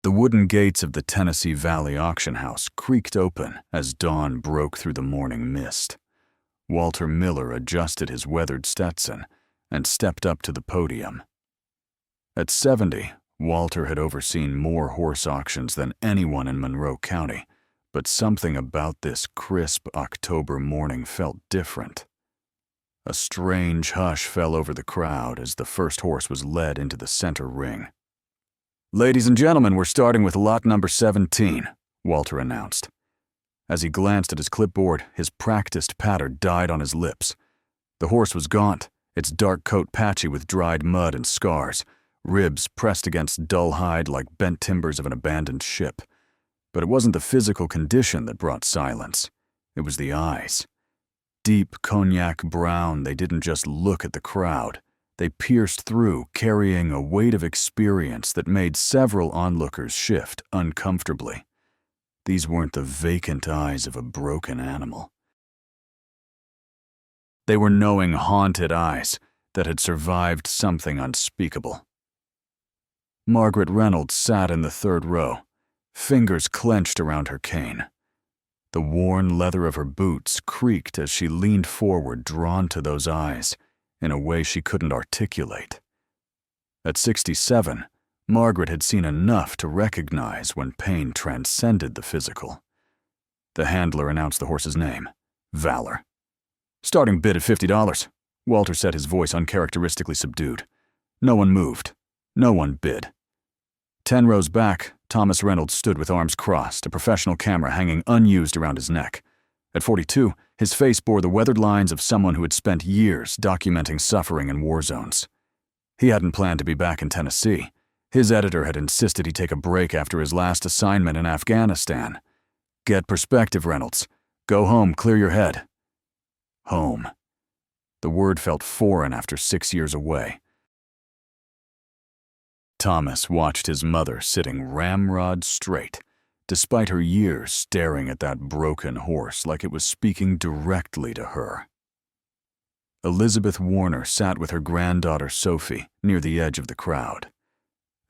The wooden gates of the Tennessee Valley auction house creaked open as dawn broke through the morning mist. Walter Miller adjusted his weathered Stetson and stepped up to the podium. At 70, Walter had overseen more horse auctions than anyone in Monroe County, but something about this crisp October morning felt different. A strange hush fell over the crowd as the first horse was led into the center ring. "Ladies and gentlemen, we're starting with lot number 17, Walter announced. As he glanced at his clipboard, his practiced patter died on his lips. The horse was gaunt, its dark coat patchy with dried mud and scars, ribs pressed against dull hide like bent timbers of an abandoned ship. But it wasn't the physical condition that brought silence. It was the eyes. Deep cognac brown, they didn't just look at the crowd. They pierced through, carrying a weight of experience that made several onlookers shift uncomfortably. These weren't the vacant eyes of a broken animal. They were knowing, haunted eyes that had survived something unspeakable. Margaret Reynolds sat in the third row, fingers clenched around her cane. The worn leather of her boots creaked as she leaned forward, drawn to those eyes in a way she couldn't articulate. At 67, Margaret had seen enough to recognize when pain transcended the physical. The handler announced the horse's name, Valor. "Starting bid at $50, Walter said, his voice uncharacteristically subdued. No one moved. No one bid. 10 rows back, Thomas Reynolds stood with arms crossed, a professional camera hanging unused around his neck. At 42, his face bore the weathered lines of someone who had spent years documenting suffering in war zones. He hadn't planned to be back in Tennessee. His editor had insisted he take a break after his last assignment in Afghanistan. "Get perspective, Reynolds. Go home, clear your head." Home. The word felt foreign after 6 years away. Thomas watched his mother sitting ramrod straight, despite her years staring at that broken horse like it was speaking directly to her. Elizabeth Warner sat with her granddaughter Sophie near the edge of the crowd.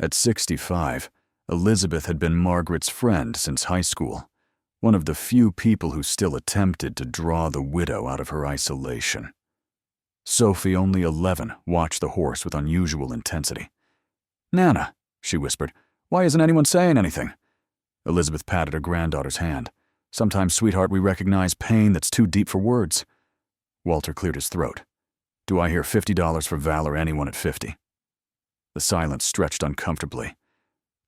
At 65, Elizabeth had been Margaret's friend since high school, one of the few people who still attempted to draw the widow out of her isolation. Sophie, only 11, watched the horse with unusual intensity. "Nana," she whispered, "why isn't anyone saying anything?" Elizabeth patted her granddaughter's hand. "Sometimes, sweetheart, we recognize pain that's too deep for words." Walter cleared his throat. "Do I hear $50 for Valor, anyone at 50? The silence stretched uncomfortably.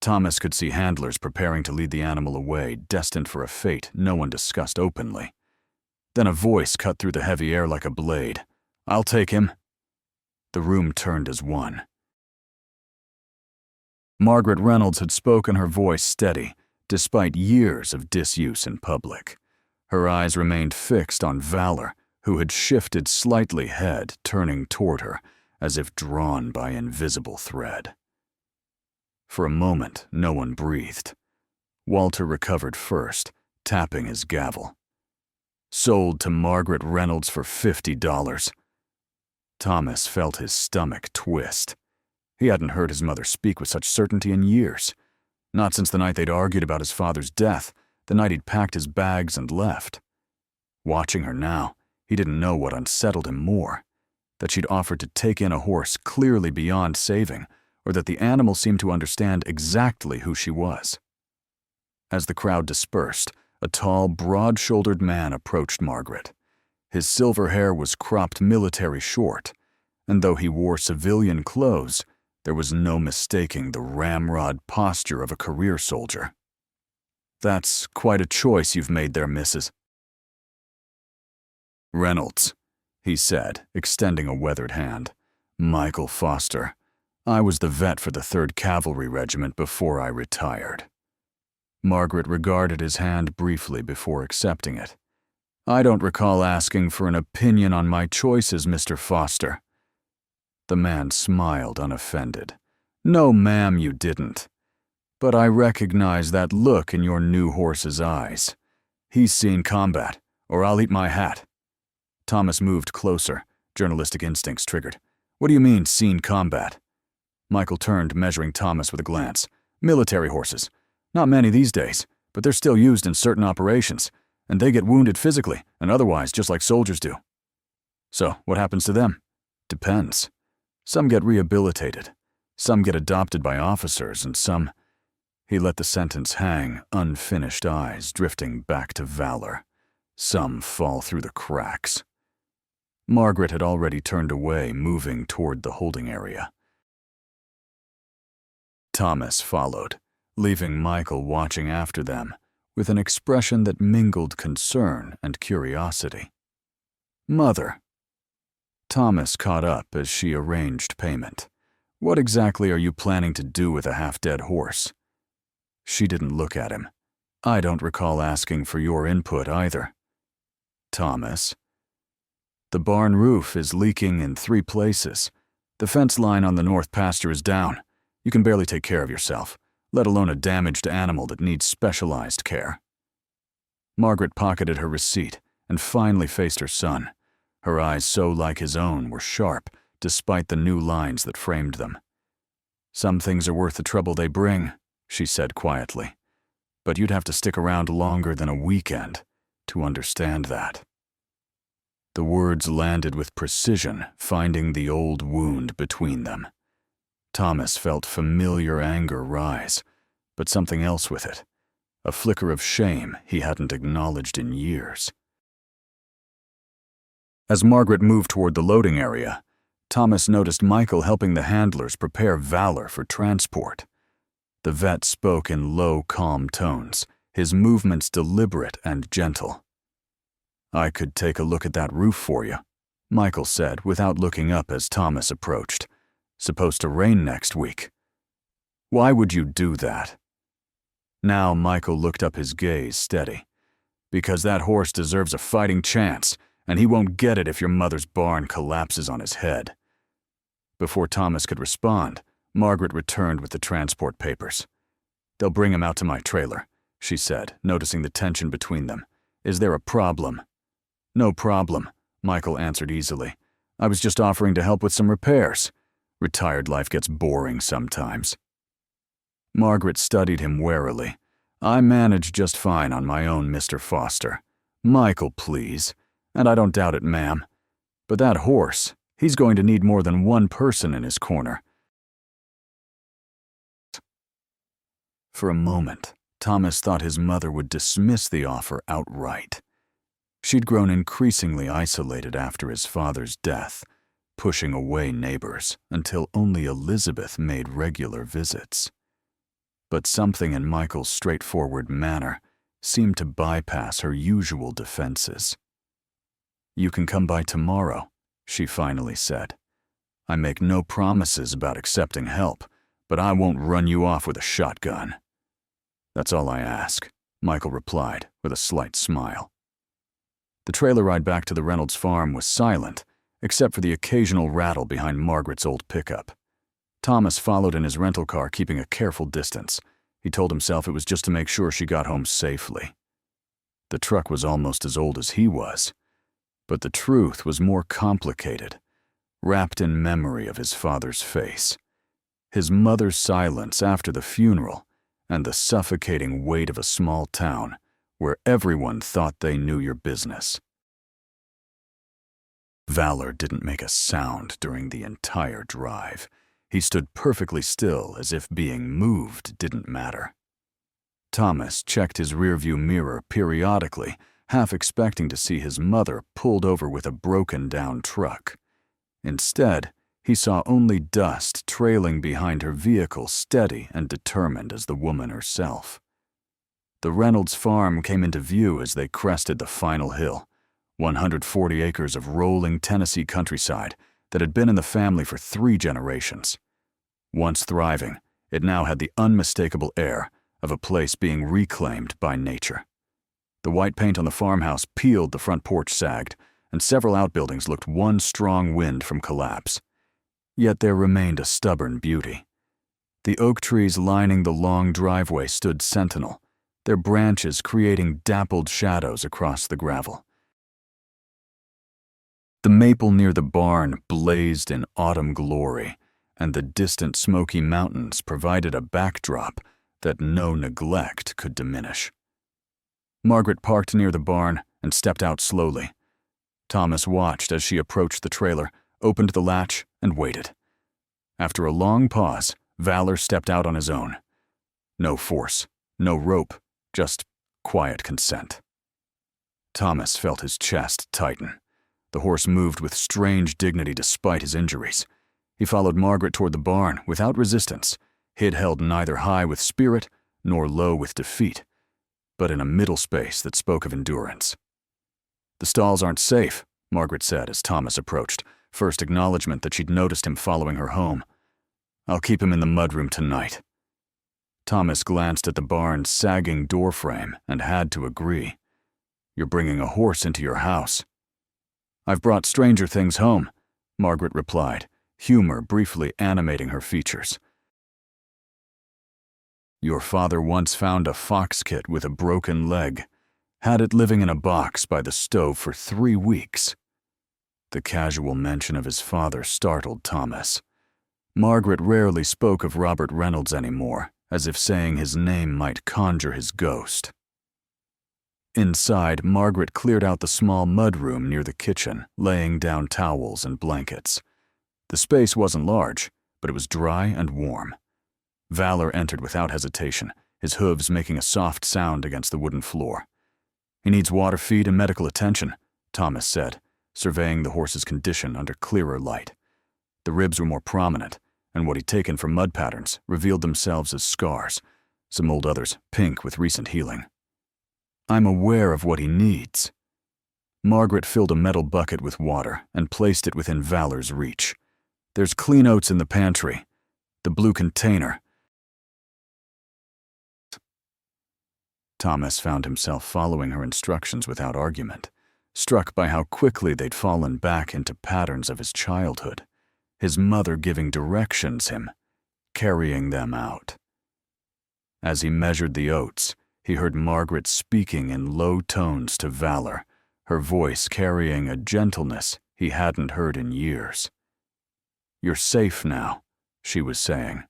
Thomas could see handlers preparing to lead the animal away, destined for a fate no one discussed openly. Then a voice cut through the heavy air like a blade. "I'll take him." The room turned as one. Margaret Reynolds had spoken, her voice steady, despite years of disuse in public. Her eyes remained fixed on Valor, who had shifted slightly, head turning toward her, as if drawn by invisible thread. For a moment, no one breathed. Walter recovered first, tapping his gavel. "Sold to Margaret Reynolds for $50. Thomas felt his stomach twist. He hadn't heard his mother speak with such certainty in years. Not since the night they'd argued about his father's death, the night he'd packed his bags and left. Watching her now, he didn't know what unsettled him more. That she'd offered to take in a horse clearly beyond saving, or that the animal seemed to understand exactly who she was. As the crowd dispersed, a tall, broad-shouldered man approached Margaret. His silver hair was cropped military short, and though he wore civilian clothes, there was no mistaking the ramrod posture of a career soldier. "That's quite a choice you've made there, Mrs. Reynolds," he said, extending a weathered hand. "Michael Foster. I was the vet for the 3rd Cavalry Regiment before I retired." Margaret regarded his hand briefly before accepting it. "I don't recall asking for an opinion on my choices, Mr. Foster." The man smiled, unoffended. "No, ma'am, you didn't. But I recognize that look in your new horse's eyes. He's seen combat, or I'll eat my hat." Thomas moved closer, journalistic instincts triggered. "What do you mean, seen combat?" Michael turned, measuring Thomas with a glance. Military horses. Not many these days, but they're still used in certain operations, and they get wounded physically and otherwise just like soldiers do. So, what happens to them? Depends. Some get rehabilitated. Some get adopted by officers, and some— He let the sentence hang, unfinished eyes drifting back to Valor. Some fall through the cracks. Margaret had already turned away, moving toward the holding area. Thomas followed, leaving Michael watching after them, with an expression that mingled concern and curiosity. "Mother." Thomas caught up as she arranged payment. "What exactly are you planning to do with a half-dead horse?" She didn't look at him. "I don't recall asking for your input either." "Thomas." "The barn roof is leaking in 3 places. The fence line on the north pasture is down. You can barely take care of yourself, let alone a damaged animal that needs specialized care." Margaret pocketed her receipt and finally faced her son. Her eyes, so like his own, were sharp, despite the new lines that framed them. "Some things are worth the trouble they bring," she said quietly. "But you'd have to stick around longer than a weekend to understand that." The words landed with precision, finding the old wound between them. Thomas felt familiar anger rise, but something else with it. A flicker of shame he hadn't acknowledged in years. As Margaret moved toward the loading area, Thomas noticed Michael helping the handlers prepare Valor for transport. The vet spoke in low, calm tones, his movements deliberate and gentle. "I could take a look at that roof for you," Michael said without looking up as Thomas approached. "Supposed to rain next week." "Why would you do that?" Now Michael looked up, his gaze steady. "Because that horse deserves a fighting chance, and he won't get it if your mother's barn collapses on his head." Before Thomas could respond, Margaret returned with the transport papers. "They'll bring him out to my trailer," she said, noticing the tension between them. "Is there a problem?" "No problem," Michael answered easily. "I was just offering to help with some repairs. Retired life gets boring sometimes." Margaret studied him warily. "I manage just fine on my own, Mr. Foster. Michael, please. And I don't doubt it, ma'am. But that horse, he's going to need more than one person in his corner." For a moment, Thomas thought his mother would dismiss the offer outright. She'd grown increasingly isolated after his father's death, pushing away neighbors until only Elizabeth made regular visits. But something in Michael's straightforward manner seemed to bypass her usual defenses. "You can come by tomorrow," she finally said. "I make no promises about accepting help, but I won't run you off with a shotgun." "That's all I ask," Michael replied with a slight smile. The trailer ride back to the Reynolds farm was silent, except for the occasional rattle behind Margaret's old pickup. Thomas followed in his rental car, keeping a careful distance. He told himself it was just to make sure she got home safely. The truck was almost as old as he was. But the truth was more complicated, wrapped in memory of his father's face, his mother's silence after the funeral, and the suffocating weight of a small town where everyone thought they knew your business. Valor didn't make a sound during the entire drive. He stood perfectly still, as if being moved didn't matter. Thomas checked his rearview mirror periodically, half expecting to see his mother pulled over with a broken-down truck. Instead, he saw only dust trailing behind her vehicle, steady and determined as the woman herself. The Reynolds farm came into view as they crested the final hill, 140 acres of rolling Tennessee countryside that had been in the family for 3 generations. Once thriving, it now had the unmistakable air of a place being reclaimed by nature. The white paint on the farmhouse peeled, the front porch sagged, and several outbuildings looked one strong wind from collapse. Yet there remained a stubborn beauty. The oak trees lining the long driveway stood sentinel, their branches creating dappled shadows across the gravel. The maple near the barn blazed in autumn glory, and the distant Smoky Mountains provided a backdrop that no neglect could diminish. Margaret parked near the barn and stepped out slowly. Thomas watched as she approached the trailer, opened the latch, and waited. After a long pause, Valor stepped out on his own. No force, no rope, just quiet consent. Thomas felt his chest tighten. The horse moved with strange dignity despite his injuries. He followed Margaret toward the barn without resistance, head held neither high with spirit nor low with defeat, but in a middle space that spoke of endurance. "The stalls aren't safe," Margaret said as Thomas approached, first acknowledgement that she'd noticed him following her home. "I'll keep him in the mudroom tonight." Thomas glanced at the barn's sagging doorframe and had to agree. "You're bringing a horse into your house." "I've brought stranger things home," Margaret replied, humor briefly animating her features. "Your father once found a fox kit with a broken leg, had it living in a box by the stove for 3 weeks. The casual mention of his father startled Thomas. Margaret rarely spoke of Robert Reynolds anymore, as if saying his name might conjure his ghost. Inside, Margaret cleared out the small mudroom near the kitchen, laying down towels and blankets. The space wasn't large, but it was dry and warm. Valor entered without hesitation, his hooves making a soft sound against the wooden floor. "He needs water feed and medical attention," Thomas said, surveying the horse's condition under clearer light. The ribs were more prominent, and what he'd taken for mud patterns revealed themselves as scars, some old others pink with recent healing. "I'm aware of what he needs." Margaret filled a metal bucket with water and placed it within Valor's reach. "There's clean oats in the pantry. The blue container." Thomas found himself following her instructions without argument, struck by how quickly they'd fallen back into patterns of his childhood, his mother giving directions, him carrying them out. As he measured the oats, he heard Margaret speaking in low tones to Valor, her voice carrying a gentleness he hadn't heard in years. "You're safe now," she was saying.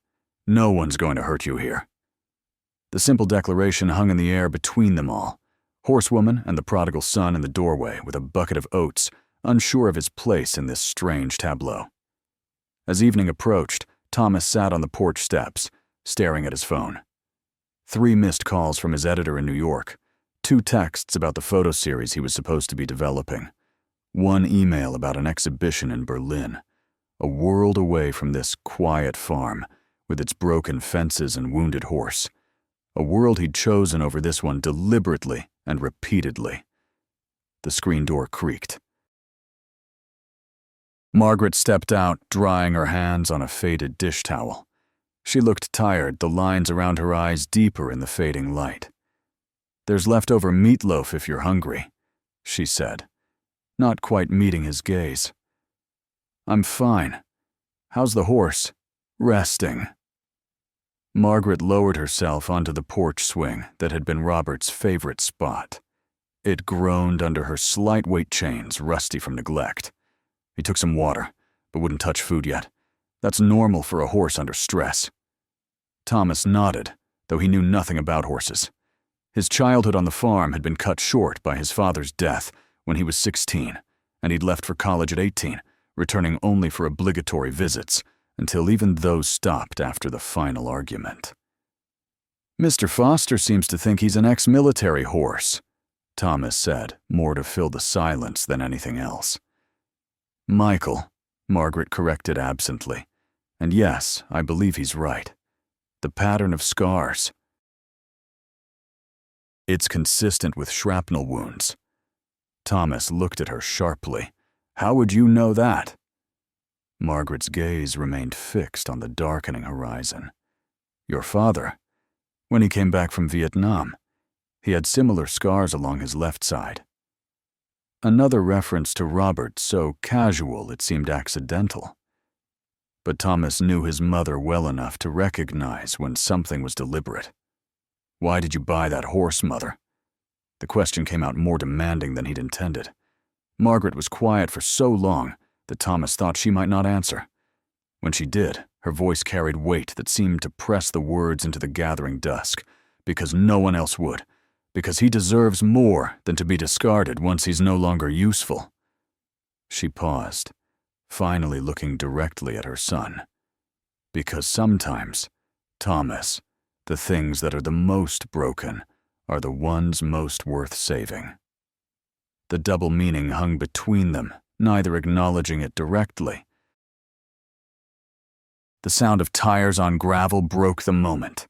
"No one's going to hurt you here." The simple declaration hung in the air between them all, horsewoman and the prodigal son in the doorway with a bucket of oats, unsure of his place in this strange tableau. As evening approached, Thomas sat on the porch steps, staring at his phone. 3 missed calls from his editor in New York, 2 texts about the photo series he was supposed to be developing, 1 email about an exhibition in Berlin, a world away from this quiet farm with its broken fences and wounded horse, a world he'd chosen over this one deliberately and repeatedly. The screen door creaked. Margaret stepped out, drying her hands on a faded dish towel. She looked tired, the lines around her eyes deeper in the fading light. "There's leftover meatloaf if you're hungry," she said, not quite meeting his gaze. "I'm fine. How's the horse?" "Resting." Margaret lowered herself onto the porch swing that had been Robert's favorite spot. It groaned under her slight weight chains, rusty from neglect. He took some water, but wouldn't touch food yet. That's normal for a horse under stress. Thomas nodded, though he knew nothing about horses. His childhood on the farm had been cut short by his father's death when he was 16, and he'd left for college at 18, returning only for obligatory visits, until even those stopped after the final argument. "Mr. Foster seems to think he's an ex-military horse," Thomas said, more to fill the silence than anything else. "Michael," Margaret corrected absently. "And yes, I believe he's right. The pattern of scars. It's consistent with shrapnel wounds." Thomas looked at her sharply. "How would you know that?" Margaret's gaze remained fixed on the darkening horizon. "Your father, when he came back from Vietnam, he had similar scars along his left side." Another reference to Robert so casual it seemed accidental. But Thomas knew his mother well enough to recognize when something was deliberate. "Why did you buy that horse, Mother?" The question came out more demanding than he'd intended. Margaret was quiet for so long that Thomas thought she might not answer. When she did, Her voice carried weight that seemed to press the words into the gathering dusk. Because no one else would. Because he deserves more than to be discarded once he's no longer useful. She paused, finally looking directly at her son. Because sometimes, Thomas, the things that are the most broken are the ones most worth saving. The double meaning hung between them, neither acknowledging it directly. The sound of tires on gravel broke the moment.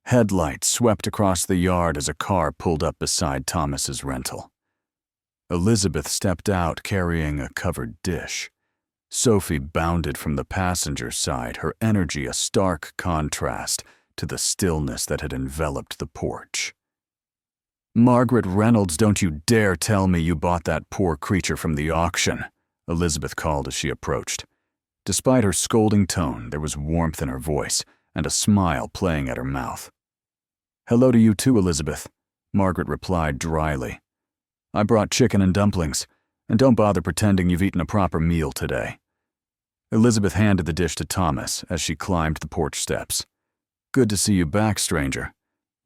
Headlights swept across the yard as a car pulled up beside Thomas's rental. Elizabeth stepped out carrying a covered dish. Sophie bounded from the passenger side, her energy a stark contrast to the stillness that had enveloped the porch. "Margaret Reynolds, don't you dare tell me you bought that poor creature from the auction," Elizabeth called as she approached. Despite her scolding tone, there was warmth in her voice and a smile playing at her mouth. "Hello to you too, Elizabeth," Margaret replied dryly. "I brought chicken and dumplings, and don't bother pretending you've eaten a proper meal today." Elizabeth handed the dish to Thomas as she climbed the porch steps. "Good to see you back, stranger.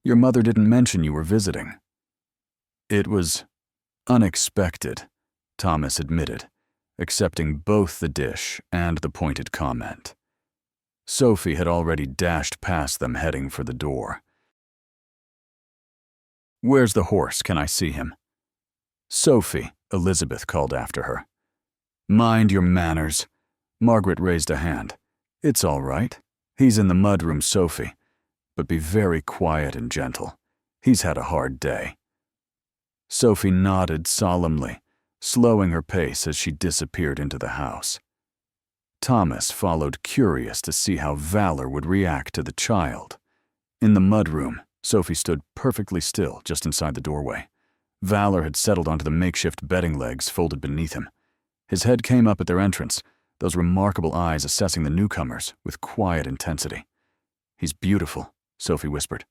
Your mother didn't mention you were visiting." "It was unexpected," Thomas admitted, accepting both the dish and the pointed comment. Sophie had already dashed past them, heading for the door. "Where's the horse? Can I see him?" "Sophie," Elizabeth called after her. "Mind your manners." Margaret raised a hand. "It's all right. He's in the mudroom, Sophie. But be very quiet and gentle. He's had a hard day." Sophie nodded solemnly, slowing her pace as she disappeared into the house. Thomas followed, curious to see how Valor would react to the child. In the mudroom, Sophie stood perfectly still just inside the doorway. Valor had settled onto the makeshift bedding legs folded beneath him. His head came up at their entrance, those remarkable eyes assessing the newcomers with quiet intensity. "He's beautiful," Sophie whispered.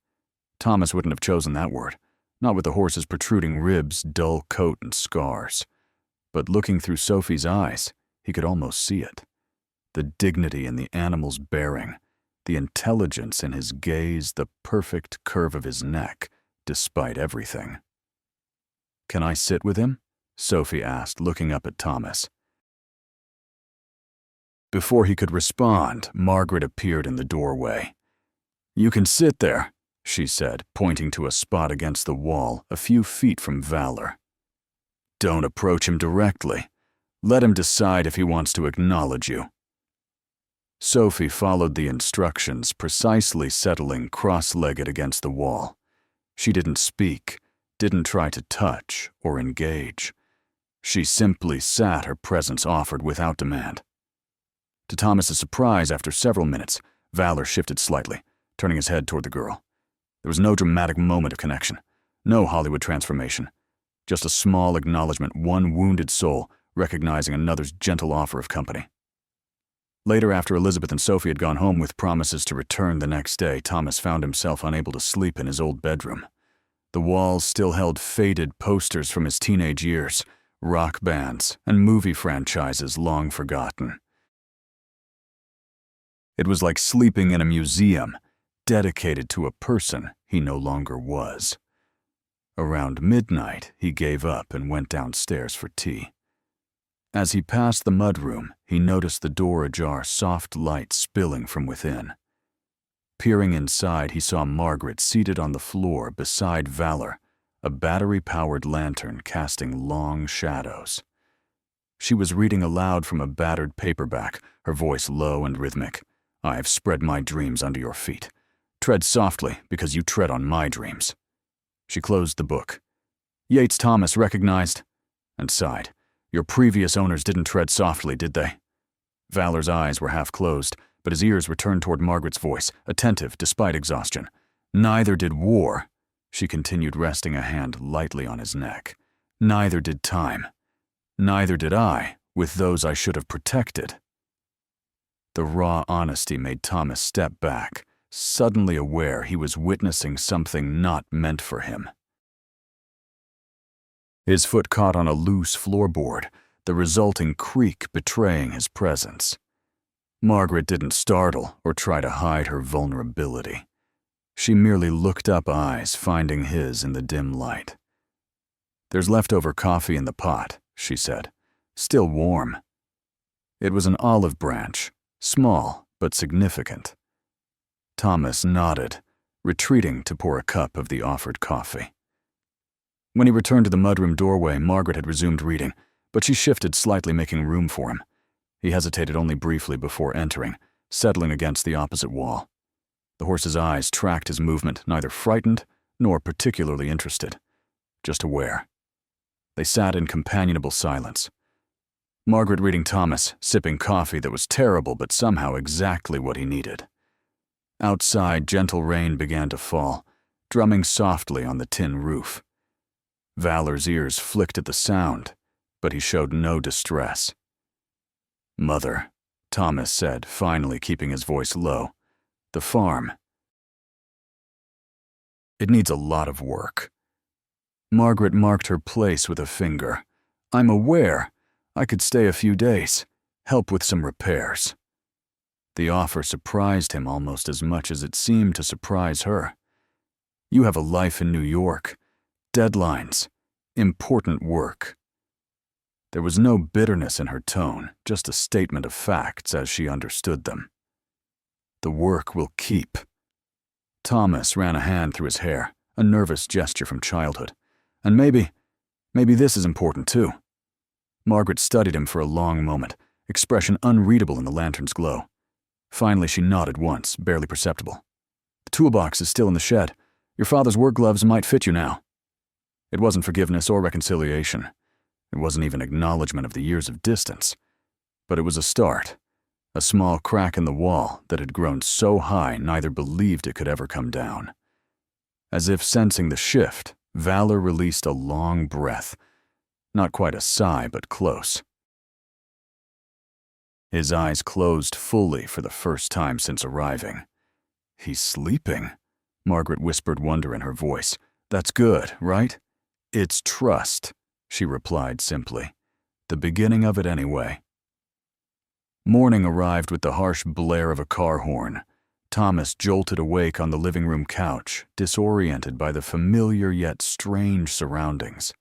Thomas wouldn't have chosen that word, not with the horse's protruding ribs, dull coat, and scars. But looking through Sophie's eyes, he could almost see it. The dignity in the animal's bearing, the intelligence in his gaze, the perfect curve of his neck, despite everything. "Can I sit with him?" Sophie asked, looking up at Thomas. Before he could respond, Margaret appeared in the doorway. "You can sit there," she said, pointing to a spot against the wall a few feet from Valor. "Don't approach him directly. Let him decide if he wants to acknowledge you." Sophie followed the instructions, precisely settling cross-legged against the wall. She didn't speak, didn't try to touch or engage. She simply sat, her presence offered without demand. To Thomas's surprise, after several minutes, Valor shifted slightly, turning his head toward the girl. There was no dramatic moment of connection, no Hollywood transformation, just a small acknowledgement, one wounded soul recognizing another's gentle offer of company. Later, after Elizabeth and Sophie had gone home with promises to return the next day, Thomas found himself unable to sleep in his old bedroom. The walls still held faded posters from his teenage years, rock bands, and movie franchises long forgotten. It was like sleeping in a museum, dedicated to a person he no longer was. Around midnight, he gave up and went downstairs for tea. As he passed the mudroom, he noticed the door ajar, soft light spilling from within. Peering inside, he saw Margaret seated on the floor beside Valor, a battery-powered lantern casting long shadows. She was reading aloud from a battered paperback, her voice low and rhythmic. "I've spread my dreams under your feet. Tread softly, because you tread on my dreams." She closed the book. Yates Thomas recognized and sighed. "Your previous owners didn't tread softly, did they?" Valor's eyes were half closed, but his ears were turned toward Margaret's voice, attentive despite exhaustion. "Neither did war," she continued, resting a hand lightly on his neck. "Neither did time. Neither did I, with those I should have protected." The raw honesty made Thomas step back, suddenly aware he was witnessing something not meant for him. His foot caught on a loose floorboard, the resulting creak betraying his presence. Margaret didn't startle or try to hide her vulnerability. She merely looked up, eyes finding his in the dim light. "There's leftover coffee in the pot," she said. "Still warm." It was an olive branch, small but significant. Thomas nodded, retreating to pour a cup of the offered coffee. When he returned to the mudroom doorway, Margaret had resumed reading, but she shifted slightly, making room for him. He hesitated only briefly before entering, settling against the opposite wall. The horse's eyes tracked his movement, neither frightened nor particularly interested, just aware. They sat in companionable silence. Margaret reading Thomas, sipping coffee that was terrible but somehow exactly what he needed. Outside, gentle rain began to fall, drumming softly on the tin roof. Valor's ears flicked at the sound, but he showed no distress. "Mother," Thomas said, finally keeping his voice low. "The farm. It needs a lot of work." Margaret marked her place with a finger. "I'm aware. I could stay a few days, help with some repairs." The offer surprised him almost as much as it seemed to surprise her. "You have a life in New York, deadlines, important work." There was no bitterness in her tone, just a statement of facts as she understood them. "The work will keep." Thomas ran a hand through his hair, a nervous gesture from childhood. "And maybe this is important too." Margaret studied him for a long moment, expression unreadable in the lantern's glow. Finally, she nodded once, barely perceptible. "The toolbox is still in the shed. Your father's work gloves might fit you now." It wasn't forgiveness or reconciliation. It wasn't even acknowledgement of the years of distance. But it was a start, a small crack in the wall that had grown so high neither believed it could ever come down. As if sensing the shift, Valor released a long breath. Not quite a sigh, but close. His eyes closed fully for the first time since arriving. "He's sleeping," Margaret whispered wonder in her voice. "That's good, right?" "It's trust," she replied simply. "The beginning of it anyway." Morning arrived with the harsh blare of a car horn. Thomas jolted awake on the living room couch, disoriented by the familiar yet strange surroundings.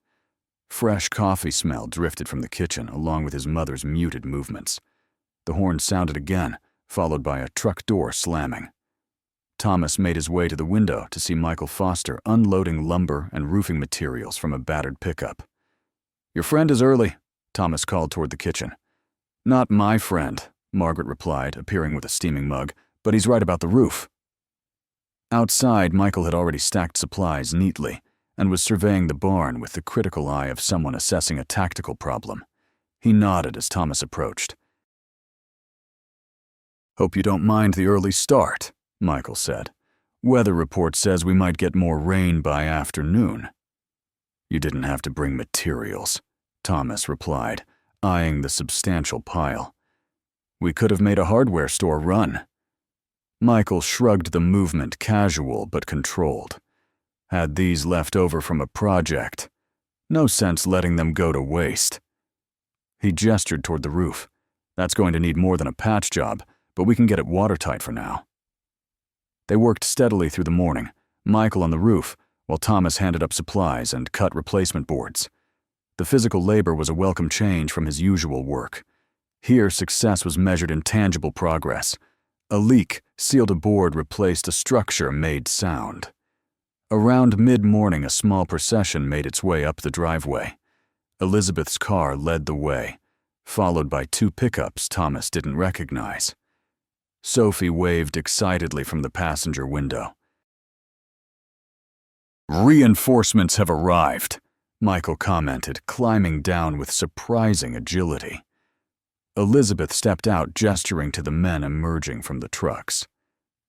Fresh coffee smell drifted from the kitchen, along with his mother's muted movements. The horn sounded again, followed by a truck door slamming. Thomas made his way to the window to see Michael Foster unloading lumber and roofing materials from a battered pickup. "Your friend is early," Thomas called toward the kitchen. "Not my friend," Margaret replied, appearing with a steaming mug, "but he's right about the roof." Outside, Michael had already stacked supplies neatly and was surveying the barn with the critical eye of someone assessing a tactical problem. He nodded as Thomas approached. "Hope you don't mind the early start," Michael said. "Weather report says we might get more rain by afternoon." "You didn't have to bring materials," Thomas replied, eyeing the substantial pile. "We could have made a hardware store run." Michael shrugged, the movement casual but controlled. "Had these left over from a project. No sense letting them go to waste." He gestured toward the roof. "That's going to need more than a patch job, but we can get it watertight for now." They worked steadily through the morning, Michael on the roof, while Thomas handed up supplies and cut replacement boards. The physical labor was a welcome change from his usual work. Here, success was measured in tangible progress. A leak sealed a board, replaced a structure, made sound. Around mid-morning, a small procession made its way up the driveway. Elizabeth's car led the way, followed by two pickups Thomas didn't recognize. Sophie waved excitedly from the passenger window. "Reinforcements have arrived," Michael commented, climbing down with surprising agility. Elizabeth stepped out, gesturing to the men emerging from the trucks.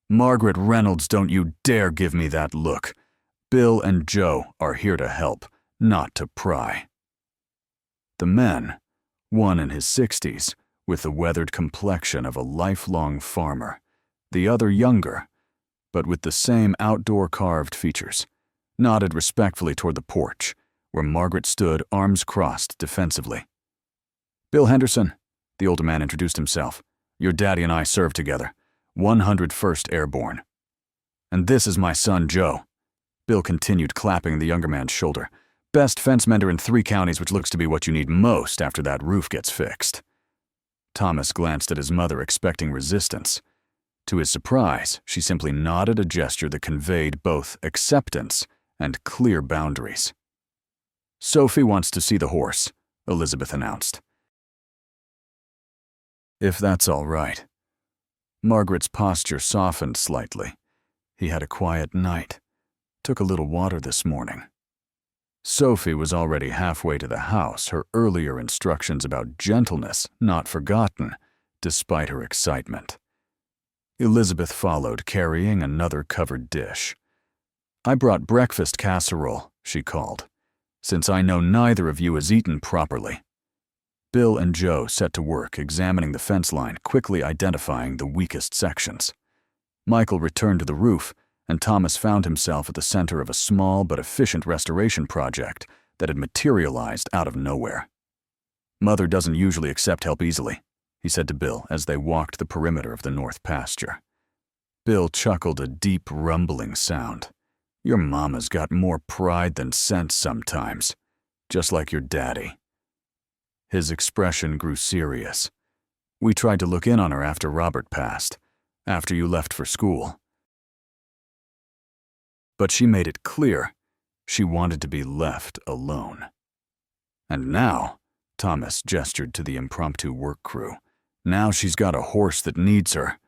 "Margaret Reynolds, don't you dare give me that look. Bill and Joe are here to help, not to pry." The men, one in his 60s, with the weathered complexion of a lifelong farmer, the other younger, but with the same outdoor carved features, nodded respectfully toward the porch, where Margaret stood, arms crossed defensively. "Bill Henderson," the older man introduced himself. Your daddy and I served together, 101st Airborne. And this is my son, Joe. Bill continued, clapping the younger man's shoulder. Best fence mender in 3 counties, which looks to be what you need most after that roof gets fixed. Thomas glanced at his mother, expecting resistance. To his surprise, she simply nodded, a gesture that conveyed both acceptance and clear boundaries. Sophie wants to see the horse, Elizabeth announced. If that's all right. Margaret's posture softened slightly. He had a quiet night. Took a little water this morning. Sophie was already halfway to the house, her earlier instructions about gentleness not forgotten, despite her excitement. Elizabeth followed, carrying another covered dish. I brought breakfast casserole, she called, since I know neither of you has eaten properly. Bill and Joe set to work examining the fence line, quickly identifying the weakest sections. Michael returned to the roof, and Thomas found himself at the center of a small but efficient restoration project that had materialized out of nowhere. Mother doesn't usually accept help easily, he said to Bill as they walked the perimeter of the north pasture. Bill chuckled, a deep rumbling sound. Your mama's got more pride than sense sometimes, just like your daddy. His expression grew serious. We tried to look in on her after Robert passed, after you left for school. But she made it clear she wanted to be left alone. And now, Thomas gestured to the impromptu work crew, now she's got a horse that needs her,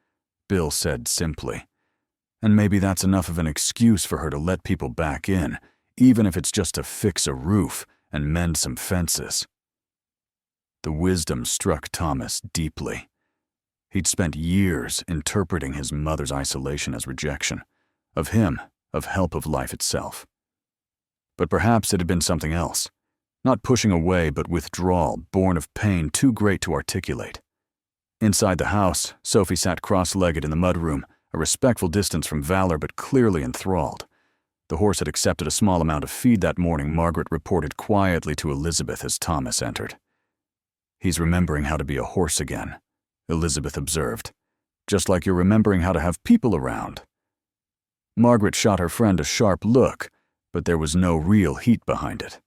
Bill said simply. And maybe that's enough of an excuse for her to let people back in, even if it's just to fix a roof and mend some fences. The wisdom struck Thomas deeply. He'd spent years interpreting his mother's isolation as rejection, of him, of help, of life itself. But perhaps it had been something else, not pushing away but withdrawal born of pain too great to articulate. Inside the house, Sophie sat cross-legged in the mudroom, a respectful distance from Valor but clearly enthralled. The horse had accepted a small amount of feed that morning, Margaret reported quietly to Elizabeth as Thomas entered. He's remembering how to be a horse again, Elizabeth observed. Just like you're remembering how to have people around. Margaret shot her friend a sharp look, but there was no real heat behind it.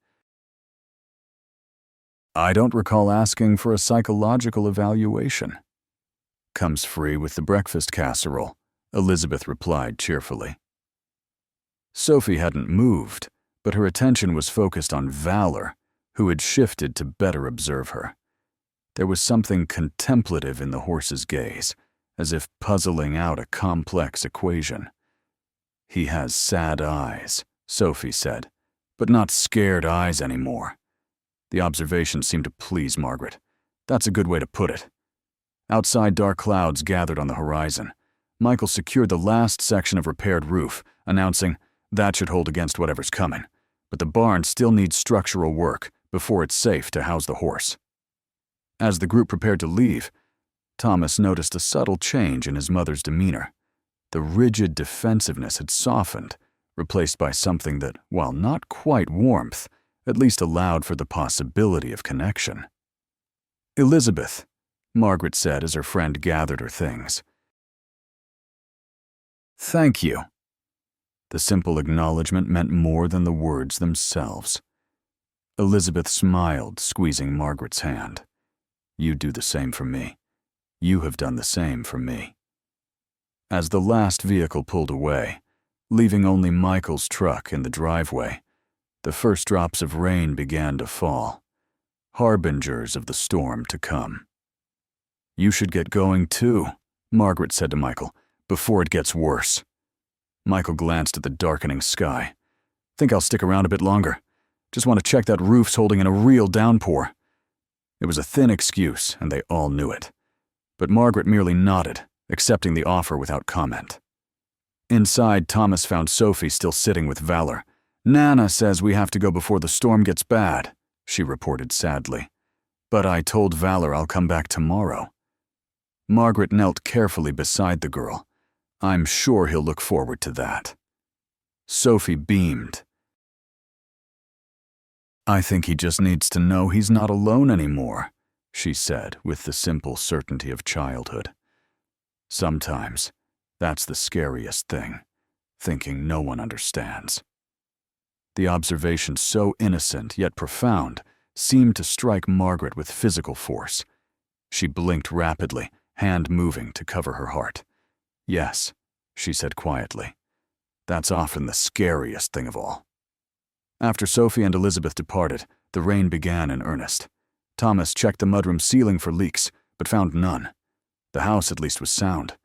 I don't recall asking for a psychological evaluation. Comes free with the breakfast casserole, Elizabeth replied cheerfully. Sophie hadn't moved, but her attention was focused on Valor, who had shifted to better observe her. There was something contemplative in the horse's gaze, as if puzzling out a complex equation. He has sad eyes, Sophie said, but not scared eyes anymore. The observation seemed to please Margaret. That's a good way to put it. Outside, dark clouds gathered on the horizon. Michael secured the last section of repaired roof, announcing, that should hold against whatever's coming, but the barn still needs structural work before it's safe to house the horse. As the group prepared to leave, Thomas noticed a subtle change in his mother's demeanor. The rigid defensiveness had softened, replaced by something that, while not quite warmth, at least allowed for the possibility of connection. Elizabeth, Margaret said as her friend gathered her things. Thank you. The simple acknowledgement meant more than the words themselves. Elizabeth smiled, squeezing Margaret's hand. You do the same for me. You have done the same for me. As the last vehicle pulled away, leaving only Michael's truck in the driveway, the first drops of rain began to fall, harbingers of the storm to come. You should get going too, Margaret said to Michael, before it gets worse. Michael glanced at the darkening sky. Think I'll stick around a bit longer. Just want to check that roof's holding in a real downpour. It was a thin excuse, and they all knew it. But Margaret merely nodded, accepting the offer without comment. Inside, Thomas found Sophie still sitting with Valor. Nana says we have to go before the storm gets bad, she reported sadly. But I told Valor I'll come back tomorrow. Margaret knelt carefully beside the girl. I'm sure he'll look forward to that. Sophie beamed. I think he just needs to know he's not alone anymore, she said with the simple certainty of childhood. Sometimes, that's the scariest thing, thinking no one understands. The observation, so innocent yet profound, seemed to strike Margaret with physical force. She blinked rapidly, hand moving to cover her heart. Yes, she said quietly. That's often the scariest thing of all. After Sophie and Elizabeth departed, the rain began in earnest. Thomas checked the mudroom ceiling for leaks, but found none. The house at least was sound.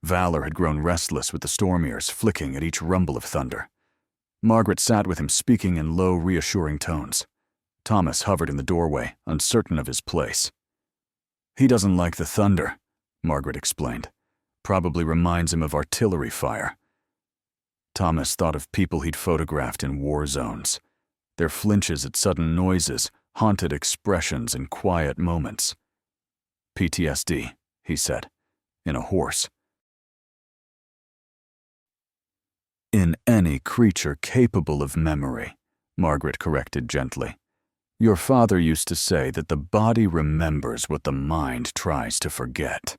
Valor had grown restless with the storm ears flicking at each rumble of thunder. Margaret sat with him, speaking in low, reassuring tones. Thomas hovered in the doorway, uncertain of his place. He doesn't like the thunder, Margaret explained. Probably reminds him of artillery fire. Thomas thought of people he'd photographed in war zones. Their flinches at sudden noises, haunted expressions in quiet moments. PTSD, he said, in a hoarse. In any creature capable of memory, Margaret corrected gently. Your father used to say that the body remembers what the mind tries to forget.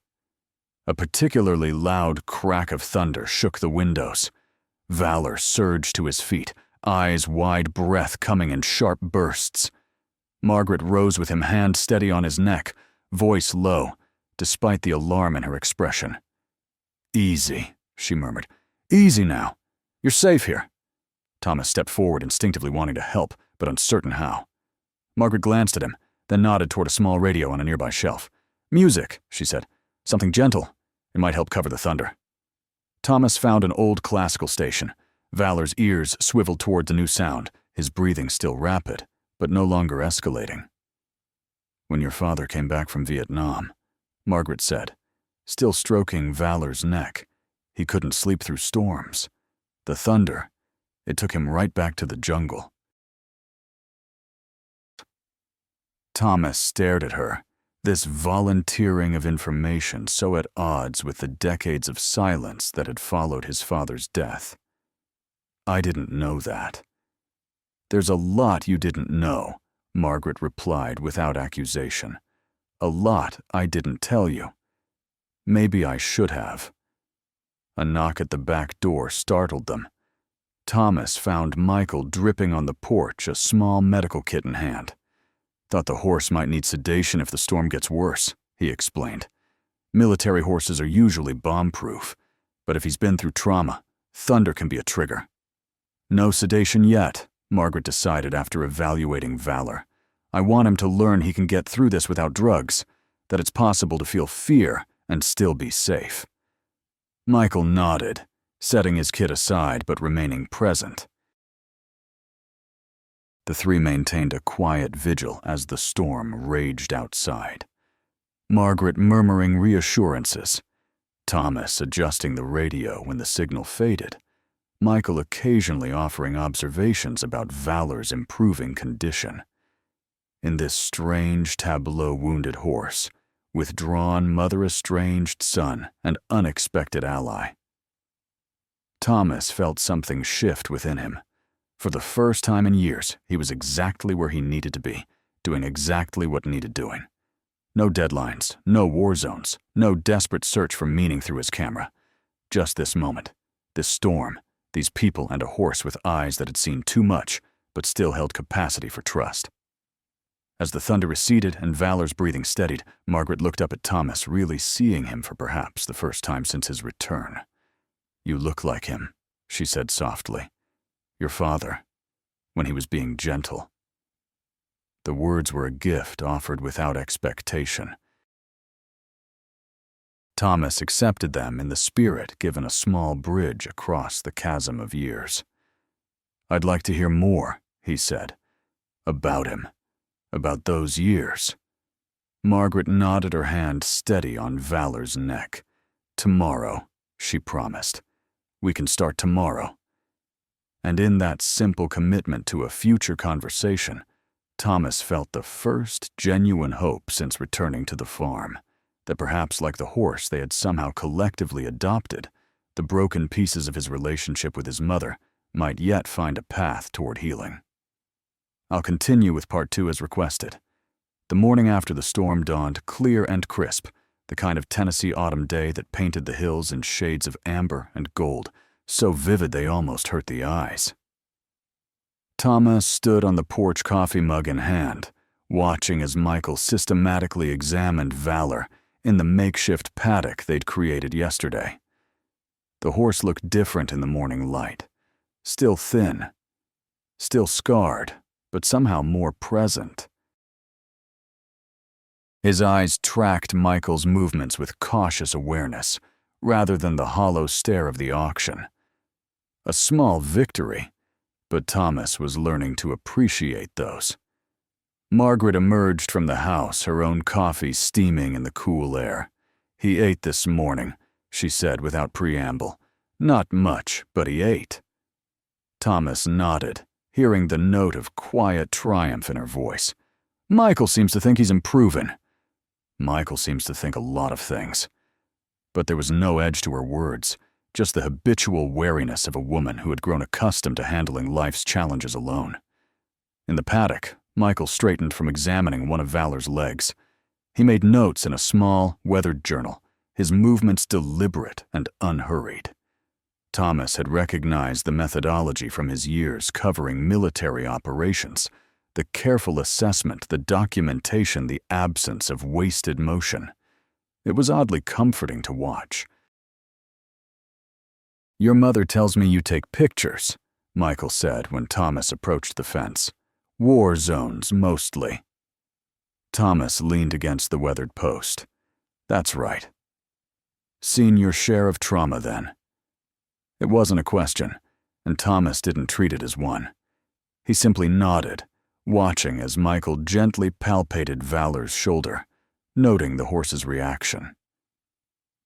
A particularly loud crack of thunder shook the windows. Valor surged to his feet, eyes wide, breath coming in sharp bursts. Margaret rose with him, hand steady on his neck, voice low, despite the alarm in her expression. Easy, she murmured. Easy now. You're safe here. Thomas stepped forward, instinctively wanting to help, but uncertain how. Margaret glanced at him, then nodded toward a small radio on a nearby shelf. Music, she said. Something gentle. It might help cover the thunder. Thomas found an old classical station. Valor's ears swiveled toward the new sound, his breathing still rapid, but no longer escalating. When your father came back from Vietnam, Margaret said, still stroking Valor's neck, he couldn't sleep through storms. The thunder, it took him right back to the jungle. Thomas stared at her, this volunteering of information so at odds with the decades of silence that had followed his father's death. I didn't know that. There's a lot you didn't know, Margaret replied without accusation. A lot I didn't tell you. Maybe I should have. A knock at the back door startled them. Thomas found Michael dripping on the porch, a small medical kit in hand. Thought the horse might need sedation if the storm gets worse, he explained. Military horses are usually bomb-proof, but if he's been through trauma, thunder can be a trigger. No sedation yet, Margaret decided after evaluating Valor. I want him to learn he can get through this without drugs, that it's possible to feel fear and still be safe. Michael nodded, setting his kit aside but remaining present. The three maintained a quiet vigil as the storm raged outside. Margaret murmuring reassurances, Thomas adjusting the radio when the signal faded, Michael occasionally offering observations about Valor's improving condition. In this strange tableau-wounded horse, withdrawn mother-estranged son and unexpected ally. Thomas felt something shift within him. For the first time in years, he was exactly where he needed to be, doing exactly what needed doing. No deadlines, no war zones, no desperate search for meaning through his camera. Just this moment, this storm, these people and a horse with eyes that had seen too much, but still held capacity for trust. As the thunder receded and Valor's breathing steadied, Margaret looked up at Thomas, really seeing him for perhaps the first time since his return. You look like him, she said softly. Your father, when he was being gentle. The words were a gift offered without expectation. Thomas accepted them in the spirit given a small bridge across the chasm of years. I'd like to hear more, he said, about him, about those years. Margaret nodded, her hand steady on Valor's neck. Tomorrow, she promised. We can start tomorrow. And in that simple commitment to a future conversation, Thomas felt the first genuine hope since returning to the farm, that perhaps like the horse they had somehow collectively adopted, the broken pieces of his relationship with his mother might yet find a path toward healing. I'll continue with part 2 as requested. The morning after the storm dawned clear and crisp, the kind of Tennessee autumn day that painted the hills in shades of amber and gold, so vivid they almost hurt the eyes. Thomas stood on the porch, coffee mug in hand, watching as Michael systematically examined Valor in the makeshift paddock they'd created yesterday. The horse looked different in the morning light. Still thin, still scarred, but somehow more present. His eyes tracked Michael's movements with cautious awareness, rather than the hollow stare of the auction. A small victory, but Thomas was learning to appreciate those. Margaret emerged from the house, her own coffee steaming in the cool air. "He ate this morning," she said without preamble. "Not much, but he ate." Thomas nodded, hearing the note of quiet triumph in her voice. "Michael seems to think he's improving." Michael seems to think a lot of things. But there was no edge to her words, just the habitual wariness of a woman who had grown accustomed to handling life's challenges alone. In the paddock, Michael straightened from examining one of Valor's legs. He made notes in a small, weathered journal, his movements deliberate and unhurried. Thomas had recognized the methodology from his years covering military operations, the careful assessment, the documentation, the absence of wasted motion. It was oddly comforting to watch. "Your mother tells me you take pictures," Michael said when Thomas approached the fence. "War zones, mostly." Thomas leaned against the weathered post. "That's right." "Seen your share of trauma, then?" It wasn't a question, and Thomas didn't treat it as one. He simply nodded, watching as Michael gently palpated Valor's shoulder, noting the horse's reaction.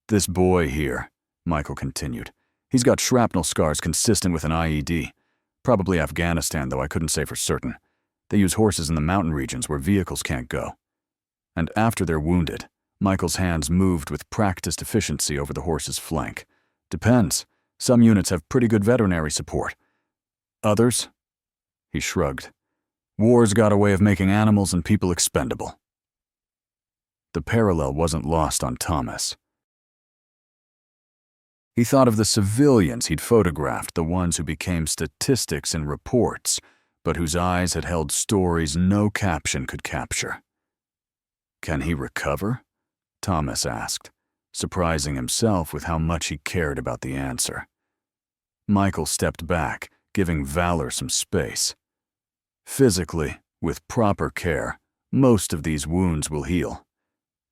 "This boy here," Michael continued, "he's got shrapnel scars consistent with an IED. Probably Afghanistan, though I couldn't say for certain. They use horses in the mountain regions where vehicles can't go." And after they're wounded, Michael's hands moved with practiced efficiency over the horse's flank. "Depends. Some units have pretty good veterinary support. Others?" He shrugged. "War's got a way of making animals and people expendable." The parallel wasn't lost on Thomas. He thought of the civilians he'd photographed, the ones who became statistics in reports, but whose eyes had held stories no caption could capture. "Can he recover?" Thomas asked, surprising himself with how much he cared about the answer. Michael stepped back, giving Valor some space. "Physically, with proper care, most of these wounds will heal.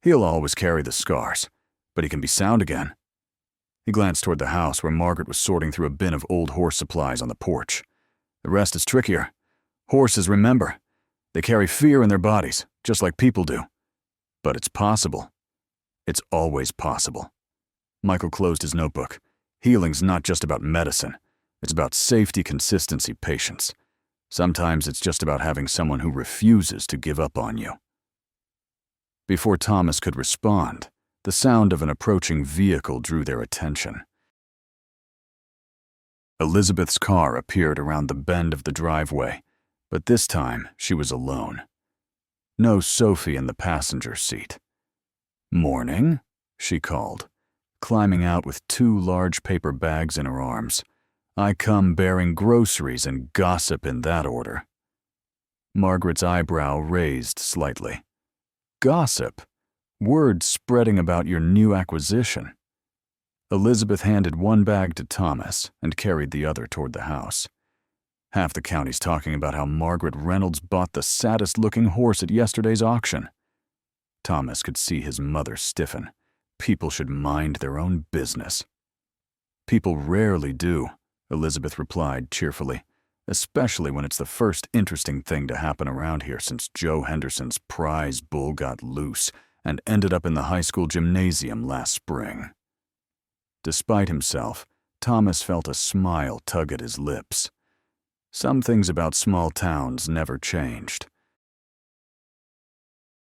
He'll always carry the scars, but he can be sound again." He glanced toward the house where Margaret was sorting through a bin of old horse supplies on the porch. "The rest is trickier. Horses, remember, they carry fear in their bodies, just like people do. But it's possible. It's always possible." Michael closed his notebook. "Healing's not just about medicine. It's about safety, consistency, patience. Sometimes it's just about having someone who refuses to give up on you." Before Thomas could respond, the sound of an approaching vehicle drew their attention. Elizabeth's car appeared around the bend of the driveway, but this time she was alone. No Sophie in the passenger seat. "Morning," she called, climbing out with 2 large paper bags in her arms. "I come bearing groceries and gossip in that order." Margaret's eyebrow raised slightly. "Gossip? Word spreading about your new acquisition." Elizabeth handed one bag to Thomas and carried the other toward the house. "Half the county's talking about how Margaret Reynolds bought the saddest-looking horse at yesterday's auction." Thomas could see his mother stiffen. People should mind their own business. "People rarely do," Elizabeth replied cheerfully, "especially when it's the first interesting thing to happen around here since Joe Henderson's prize bull got loose and ended up in the high school gymnasium last spring." Despite himself, Thomas felt a smile tug at his lips. Some things about small towns never changed.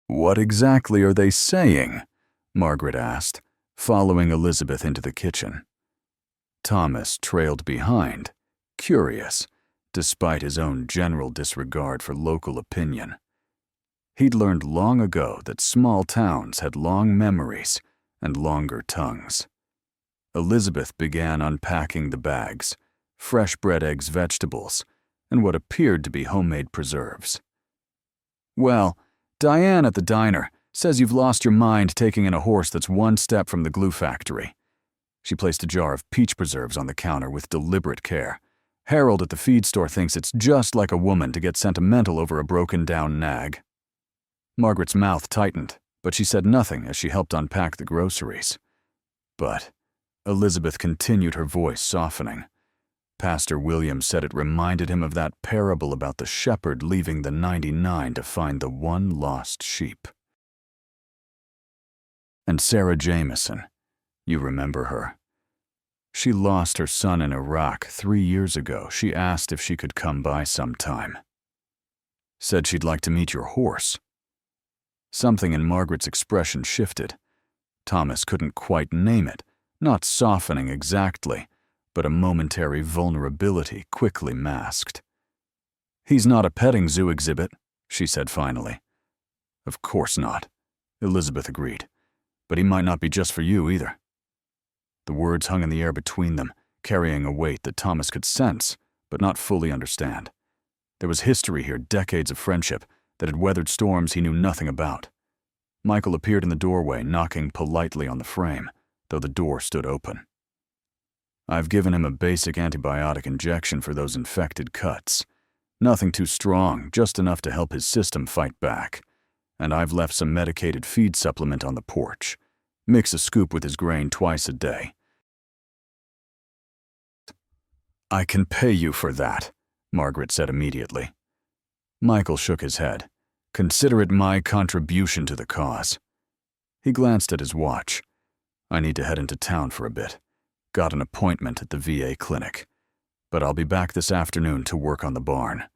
"What exactly are they saying?" Margaret asked, following Elizabeth into the kitchen. Thomas trailed behind, curious, despite his own general disregard for local opinion. He'd learned long ago that small towns had long memories and longer tongues. Elizabeth began unpacking the bags, fresh bread, eggs, vegetables, and what appeared to be homemade preserves. "Well, Diane at the diner says you've lost your mind taking in a horse that's one step from the glue factory." She placed a jar of peach preserves on the counter with deliberate care. "Harold at the feed store thinks it's just like a woman to get sentimental over a broken-down nag." Margaret's mouth tightened, but she said nothing as she helped unpack the groceries. But Elizabeth continued, her voice softening. Pastor William said it reminded him of that parable about the shepherd leaving the 99 to find the one lost sheep. And Sarah Jameson, you remember her. She lost her son in Iraq 3 years ago. She asked if she could come by sometime. Said she'd like to meet your horse. Something in Margaret's expression shifted. Thomas couldn't quite name it, not softening exactly, but a momentary vulnerability quickly masked. "He's not a petting zoo exhibit," she said finally. "Of course not," Elizabeth agreed. "But he might not be just for you either." The words hung in the air between them, carrying a weight that Thomas could sense, but not fully understand. There was history here, decades of friendship, that had weathered storms he knew nothing about. Michael appeared in the doorway, knocking politely on the frame, though the door stood open. "I've given him a basic antibiotic injection for those infected cuts. Nothing too strong, just enough to help his system fight back. And I've left some medicated feed supplement on the porch. Mix a scoop with his grain twice a day." "I can pay you for that," Margaret said immediately. Michael shook his head. "Consider it my contribution to the cause." He glanced at his watch. "I need to head into town for a bit. Got an appointment at the VA clinic. But I'll be back this afternoon to work on the barn.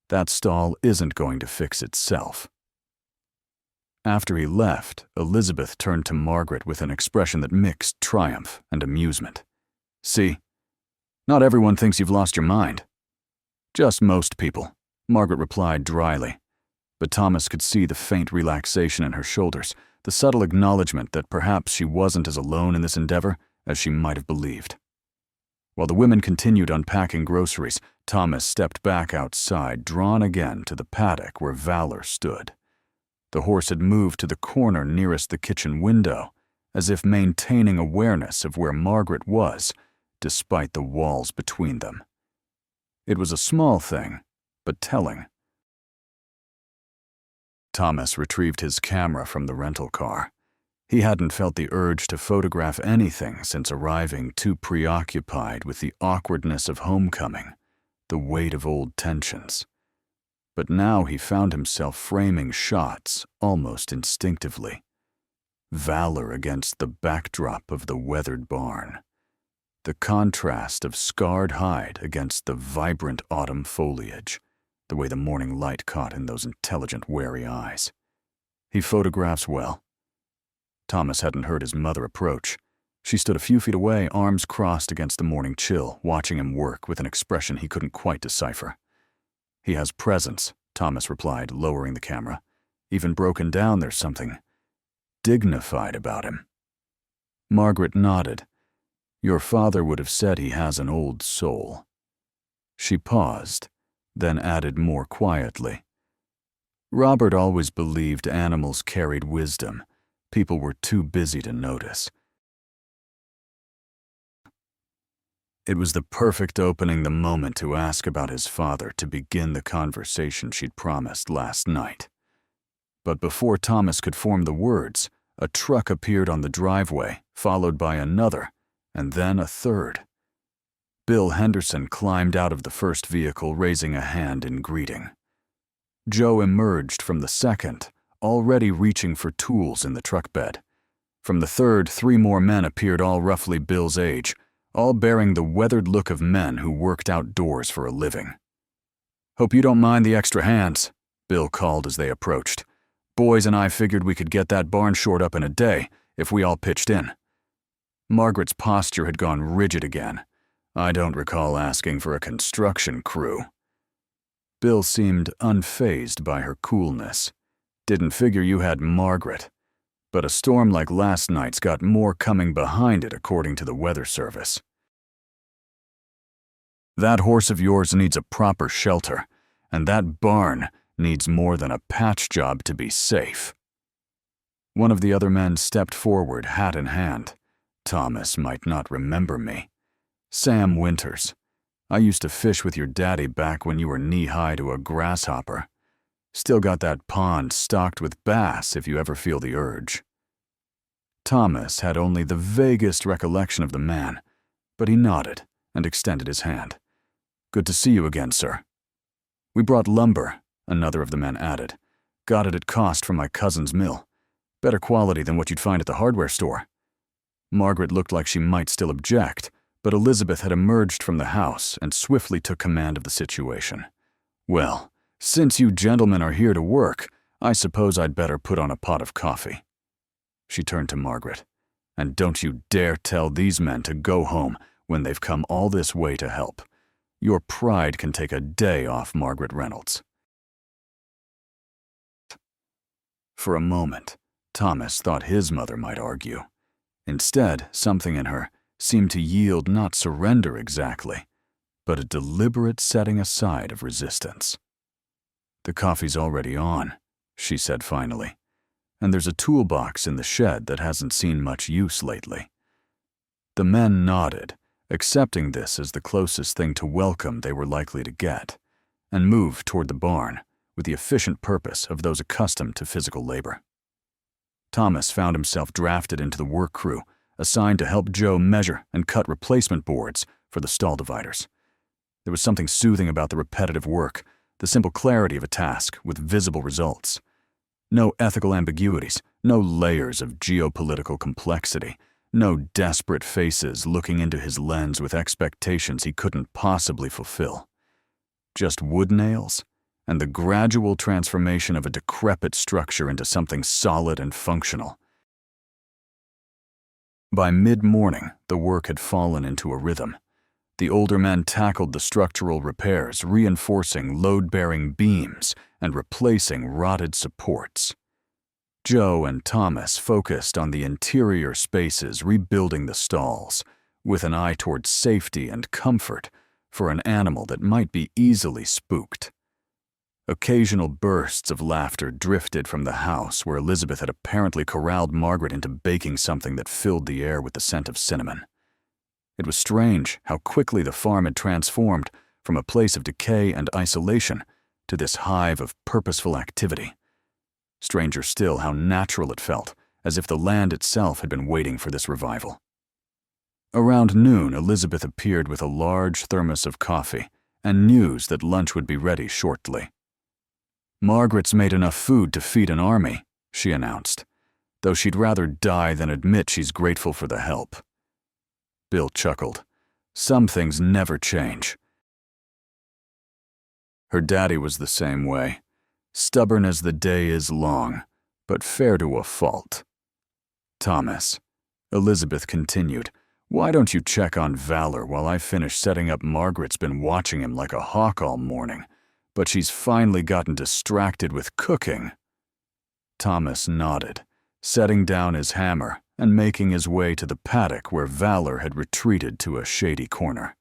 That stall isn't going to fix itself." After he left, Elizabeth turned to Margaret with an expression that mixed triumph and amusement. "See? Not everyone thinks you've lost your mind." "Just most people," Margaret replied dryly. But Thomas could see the faint relaxation in her shoulders, the subtle acknowledgement that perhaps she wasn't as alone in this endeavor as she might have believed. While the women continued unpacking groceries, Thomas stepped back outside, drawn again to the paddock where Valor stood. The horse had moved to the corner nearest the kitchen window, as if maintaining awareness of where Margaret was, despite the walls between them. It was a small thing, but telling. Thomas retrieved his camera from the rental car. He hadn't felt the urge to photograph anything since arriving, too preoccupied with the awkwardness of homecoming, the weight of old tensions. But now he found himself framing shots almost instinctively. Valor against the backdrop of the weathered barn. The contrast of scarred hide against the vibrant autumn foliage, the way the morning light caught in those intelligent, wary eyes. He photographs well. Thomas hadn't heard his mother approach. She stood a few feet away, arms crossed against the morning chill, watching him work with an expression he couldn't quite decipher. "He has presence," Thomas replied, lowering the camera. "Even broken down, there's something dignified about him." Margaret nodded. "Your father would have said he has an old soul." She paused, then added more quietly. "Robert always believed animals carried wisdom. People were too busy to notice." It was the perfect opening the moment to ask about his father, to begin the conversation she'd promised last night. But before Thomas could form the words, a truck appeared on the driveway, followed by another, and then a third. Bill Henderson climbed out of the first vehicle, raising a hand in greeting. Joe emerged from the second, already reaching for tools in the truck bed. From the third, 3 more men appeared, all roughly Bill's age, all bearing the weathered look of men who worked outdoors for a living. "Hope you don't mind the extra hands," Bill called as they approached. "Boys and I figured we could get that barn shored up in a day if we all pitched in." Margaret's posture had gone rigid again. "I don't recall asking for a construction crew." Bill seemed unfazed by her coolness. Didn't figure you had Margaret. But a storm like last night's got more coming behind it, according to the weather service. That horse of yours needs a proper shelter, and that barn needs more than a patch job to be safe." One of the other men stepped forward, hat in hand. Thomas might not remember me. Sam Winters. I used to fish with your daddy back when you were knee-high to a grasshopper. Still got that pond stocked with bass if you ever feel the urge. Thomas had only the vaguest recollection of the man, but he nodded and extended his hand. "Good to see you again, sir." "We brought lumber," another of the men added. "Got it at cost from my cousin's mill. Better quality than what you'd find at the hardware store." Margaret looked like she might still object, but Elizabeth had emerged from the house and swiftly took command of the situation. "Well, since you gentlemen are here to work, I suppose I'd better put on a pot of coffee." She turned to Margaret. "And don't you dare tell these men to go home when they've come all this way to help. Your pride can take a day off Margaret Reynolds." For a moment, Thomas thought his mother might argue. Instead, something in her seemed to yield not surrender exactly, but a deliberate setting aside of resistance. "The coffee's already on," she said finally, "and there's a toolbox in the shed that hasn't seen much use lately." The men nodded, accepting this as the closest thing to welcome they were likely to get, and moved toward the barn with the efficient purpose of those accustomed to physical labor. Thomas found himself drafted into the work crew, assigned to help Joe measure and cut replacement boards for the stall dividers. There was something soothing about the repetitive work, the simple clarity of a task with visible results. No ethical ambiguities, no layers of geopolitical complexity, no desperate faces looking into his lens with expectations he couldn't possibly fulfill. Just wood nails and the gradual transformation of a decrepit structure into something solid and functional. By mid-morning, the work had fallen into a rhythm. The older men tackled the structural repairs, reinforcing load-bearing beams and replacing rotted supports. Joe and Thomas focused on the interior spaces, rebuilding the stalls, with an eye toward safety and comfort for an animal that might be easily spooked. Occasional bursts of laughter drifted from the house where Elizabeth had apparently corralled Margaret into baking something that filled the air with the scent of cinnamon. It was strange how quickly the farm had transformed from a place of decay and isolation to this hive of purposeful activity. Stranger still how natural it felt, as if the land itself had been waiting for this revival. Around noon, Elizabeth appeared with a large thermos of coffee and news that lunch would be ready shortly. "Margaret's made enough food to feed an army," she announced, though she'd rather die than admit she's grateful for the help. Bill chuckled. Some things never change. Her daddy was the same way. Stubborn as the day is long, but fair to a fault. "Thomas," Elizabeth continued, "why don't you check on Valor while I finish setting up? Margaret's been watching him like a hawk all morning, but she's finally gotten distracted with cooking." Thomas nodded, setting down his hammer and making his way to the paddock where Valor had retreated to a shady corner.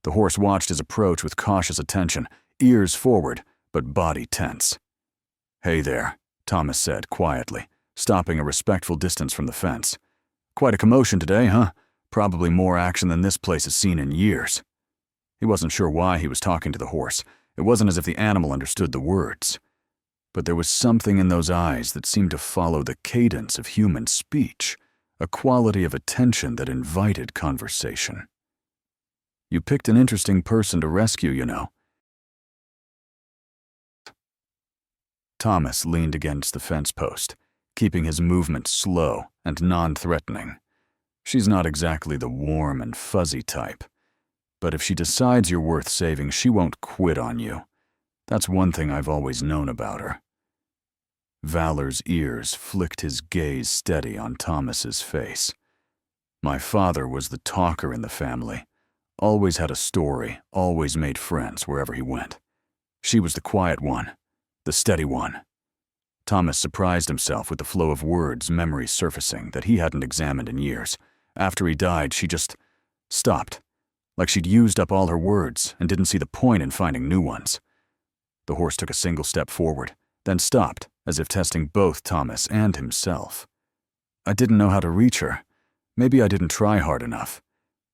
The horse watched his approach with cautious attention, ears forward, but body tense. "Hey there," Thomas said quietly, stopping a respectful distance from the fence. "Quite a commotion today, huh? Probably more action than this place has seen in years." He wasn't sure why he was talking to the horse. It wasn't as if the animal understood the words. But there was something in those eyes that seemed to follow the cadence of human speech, a quality of attention that invited conversation. "You picked an interesting person to rescue, you know." Thomas leaned against the fence post, keeping his movement slow and non-threatening. "She's not exactly the warm and fuzzy type. But if she decides you're worth saving, she won't quit on you. That's one thing I've always known about her." Valor's ears flicked his gaze steady on Thomas's face. "My father was the talker in the family. Always had a story, always made friends wherever he went. She was the quiet one, the steady one." Thomas surprised himself with the flow of words, memories surfacing that he hadn't examined in years. After he died, she just stopped, like she'd used up all her words and didn't see the point in finding new ones. The horse took a single step forward, then stopped, as if testing both Thomas and himself. I didn't know how to reach her. Maybe I didn't try hard enough.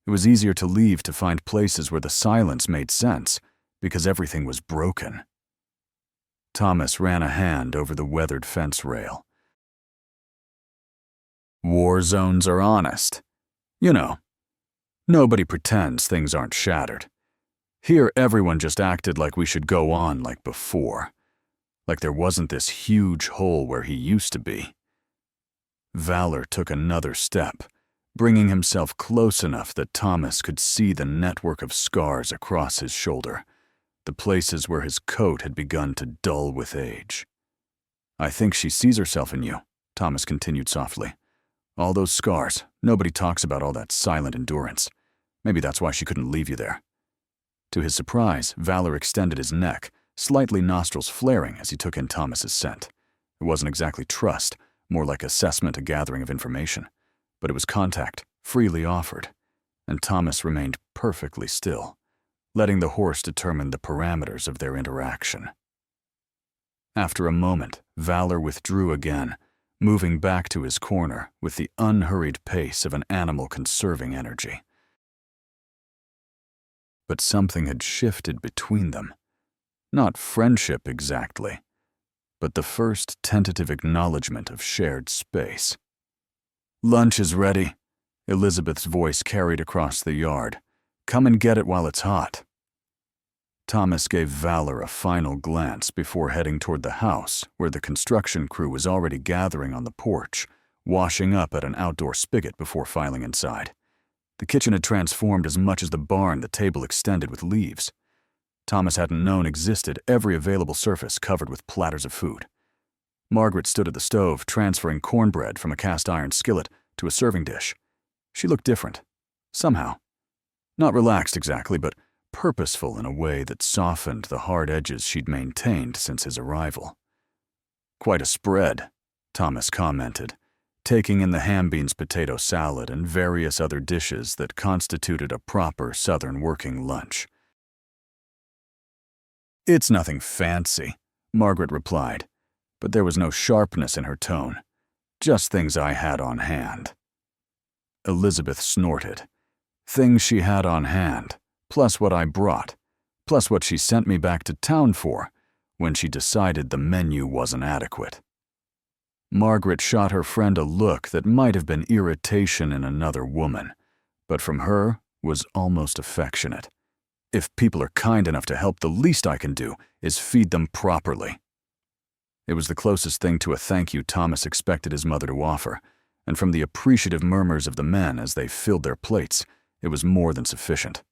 It was easier to leave to find places where the silence made sense, because everything was broken. Thomas ran a hand over the weathered fence rail. War zones are honest. You know, nobody pretends things aren't shattered. Here, everyone just acted like we should go on like before. Like there wasn't this huge hole where he used to be. Valor took another step, bringing himself close enough that Thomas could see the network of scars across his shoulder, the places where his coat had begun to dull with age. I think she sees herself in you, Thomas continued softly. All those scars, nobody talks about all that silent endurance. Maybe that's why she couldn't leave you there. To his surprise, Valor extended his neck, slightly nostrils flaring as he took in Thomas's scent. It wasn't exactly trust, more like assessment, a gathering of information. But it was contact, freely offered, and Thomas remained perfectly still, letting the horse determine the parameters of their interaction. After a moment, Valor withdrew again, moving back to his corner with the unhurried pace of an animal conserving energy. But something had shifted between them. Not friendship exactly, but the first tentative acknowledgement of shared space. Lunch is ready, Elizabeth's voice carried across the yard. Come and get it while it's hot. Thomas gave Valor a final glance before heading toward the house, where the construction crew was already gathering on the porch, washing up at an outdoor spigot before filing inside. The kitchen had transformed as much as the barn the table extended with leaves. Thomas hadn't known existed every available surface covered with platters of food. Margaret stood at the stove, transferring cornbread from a cast-iron skillet to a serving dish. She looked different, somehow. Not relaxed exactly, but purposeful in a way that softened the hard edges she'd maintained since his arrival. Quite a spread, Thomas commented, taking in the ham beans potato salad and various other dishes that constituted a proper Southern working lunch. It's nothing fancy, Margaret replied, but there was no sharpness in her tone, just things I had on hand. Elizabeth snorted. Things she had on hand, plus what I brought, plus what she sent me back to town for when she decided the menu wasn't adequate. Margaret shot her friend a look that might have been irritation in another woman, but from her was almost affectionate. If people are kind enough to help, the least I can do is feed them properly. It was the closest thing to a thank you Thomas expected his mother to offer, and from the appreciative murmurs of the men as they filled their plates, it was more than sufficient.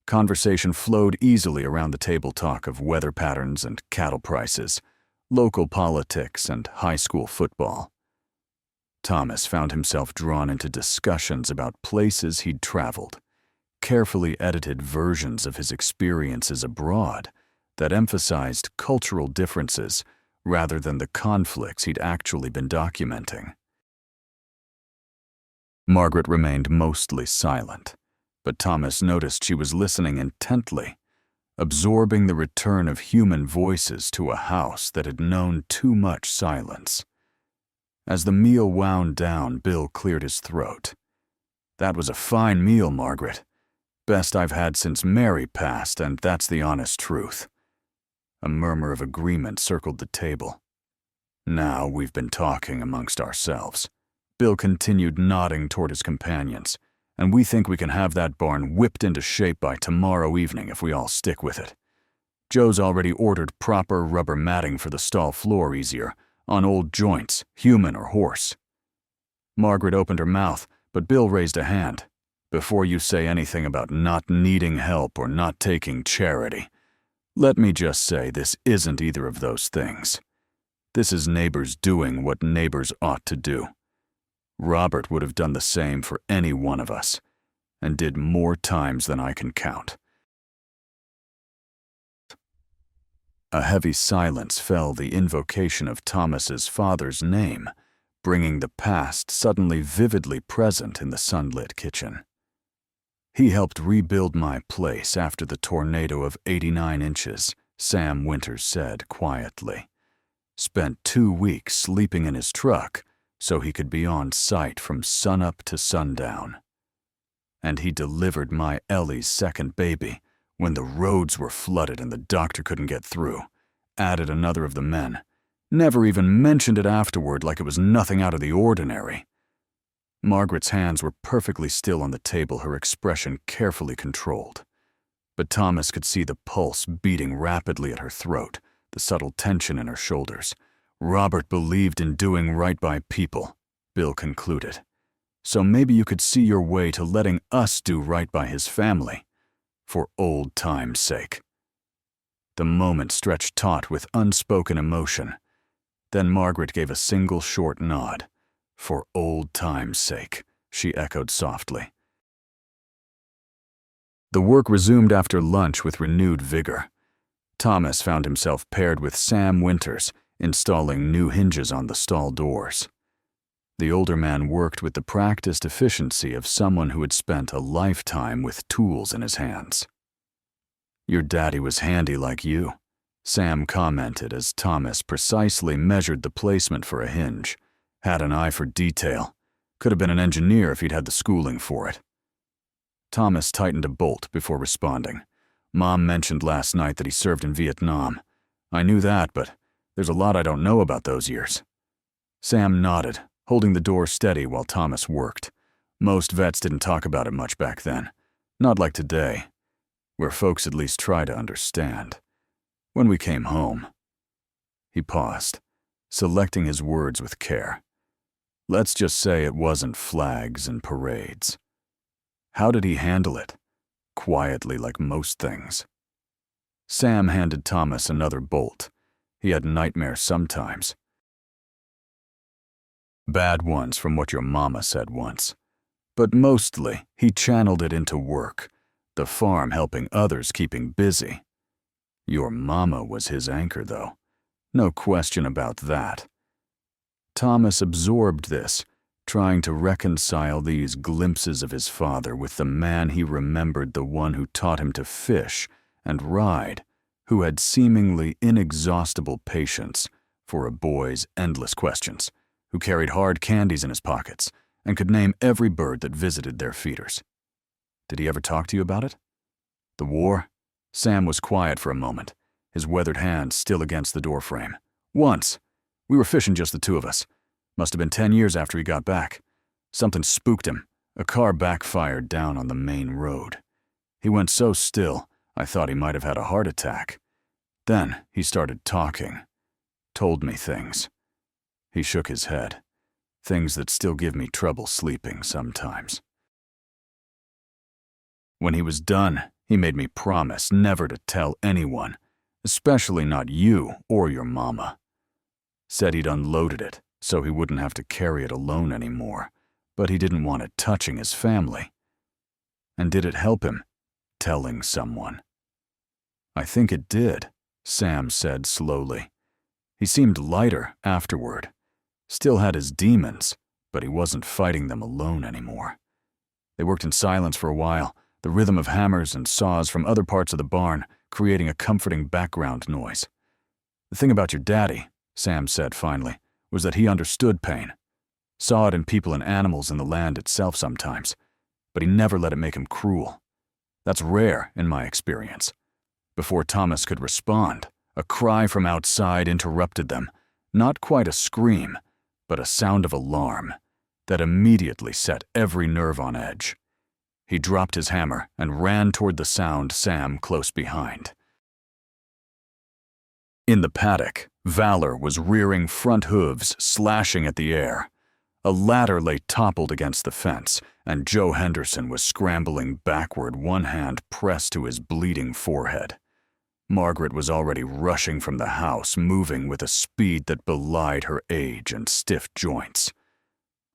Conversation flowed easily around the table talk of weather patterns and cattle prices, local politics, and high school football. Thomas found himself drawn into discussions about places he'd traveled, carefully edited versions of his experiences abroad that emphasized cultural differences rather than the conflicts he'd actually been documenting. Margaret remained mostly silent, but Thomas noticed she was listening intently, absorbing the return of human voices to a house that had known too much silence. As the meal wound down, Bill cleared his throat. That was a fine meal, Margaret. Best I've had since Mary passed, and that's the honest truth. A murmur of agreement circled the table. Now we've been talking amongst ourselves. Bill continued, nodding toward his companions, and we think we can have that barn whipped into shape by tomorrow evening if we all stick with it. Joe's already ordered proper rubber matting for the stall floor easier, on old joints, human or horse. Margaret opened her mouth, but Bill raised a hand. Before you say anything about not needing help or not taking charity, let me just say this isn't either of those things. This is neighbors doing what neighbors ought to do. Robert would have done the same for any one of us, and did more times than I can count. A heavy silence fell the invocation of Thomas's father's name, bringing the past suddenly vividly present in the sunlit kitchen. He helped rebuild my place after the tornado of 89 inches, Sam Winters said quietly. Spent 2 weeks sleeping in his truck so he could be on site from sunup to sundown. And he delivered my Ellie's second baby when the roads were flooded and the doctor couldn't get through, added another of the men. Never even mentioned it afterward like it was nothing out of the ordinary. Margaret's hands were perfectly still on the table, her expression carefully controlled. But Thomas could see the pulse beating rapidly at her throat, the subtle tension in her shoulders. Robert believed in doing right by people, Bill concluded. So maybe you could see your way to letting us do right by his family, for old time's sake. The moment stretched taut with unspoken emotion. Then Margaret gave a single short nod. For old time's sake, she echoed softly. The work resumed after lunch with renewed vigor. Thomas found himself paired with Sam Winters, installing new hinges on the stall doors. The older man worked with the practiced efficiency of someone who had spent a lifetime with tools in his hands. "Your daddy was handy like you," Sam commented as Thomas precisely measured the placement for a hinge. Had an eye for detail. Could have been an engineer if he'd had the schooling for it. Thomas tightened a bolt before responding. "Mom mentioned last night that he served in Vietnam. I knew that, but there's a lot I don't know about those years." Sam nodded, holding the door steady while Thomas worked. Most vets didn't talk about it much back then. Not like today, where folks at least try to understand. When we came home. He paused, selecting his words with care. Let's just say it wasn't flags and parades. How did he handle it? Quietly, like most things. Sam handed Thomas another bolt. He had nightmares sometimes. Bad ones from what your mama said once. But mostly, he channeled it into work, the farm helping others keeping busy. Your mama was his anchor, though. No question about that. Thomas absorbed this, trying to reconcile these glimpses of his father with the man he remembered, the one who taught him to fish and ride, who had seemingly inexhaustible patience for a boy's endless questions, who carried hard candies in his pockets and could name every bird that visited their feeders. Did he ever talk to you about it? The war? Sam was quiet for a moment, his weathered hand still against the doorframe. Once. We were fishing, just the two of us. Must have been 10 years after he got back. Something spooked him. A car backfired down on the main road. He went so still, I thought he might have had a heart attack. Then he started talking. Told me things. He shook his head. Things that still give me trouble sleeping sometimes. When he was done, he made me promise never to tell anyone, especially not you or your mama. Said he'd unloaded it so he wouldn't have to carry it alone anymore, but he didn't want it touching his family. And did it help him, telling someone? I think it did, Sam said slowly. He seemed lighter afterward. Still had his demons, but he wasn't fighting them alone anymore. They worked in silence for a while, the rhythm of hammers and saws from other parts of the barn creating a comforting background noise. The thing about your daddy, Sam said finally, was that he understood pain. Saw it in people and animals in the land itself sometimes, but he never let it make him cruel. That's rare in my experience. Before Thomas could respond, a cry from outside interrupted them, not quite a scream, but a sound of alarm that immediately set every nerve on edge. He dropped his hammer and ran toward the sound, Sam close behind. In the paddock, Valor was rearing front hooves, slashing at the air. A ladder lay toppled against the fence, and Joe Henderson was scrambling backward, one hand pressed to his bleeding forehead. Margaret was already rushing from the house, moving with a speed that belied her age and stiff joints.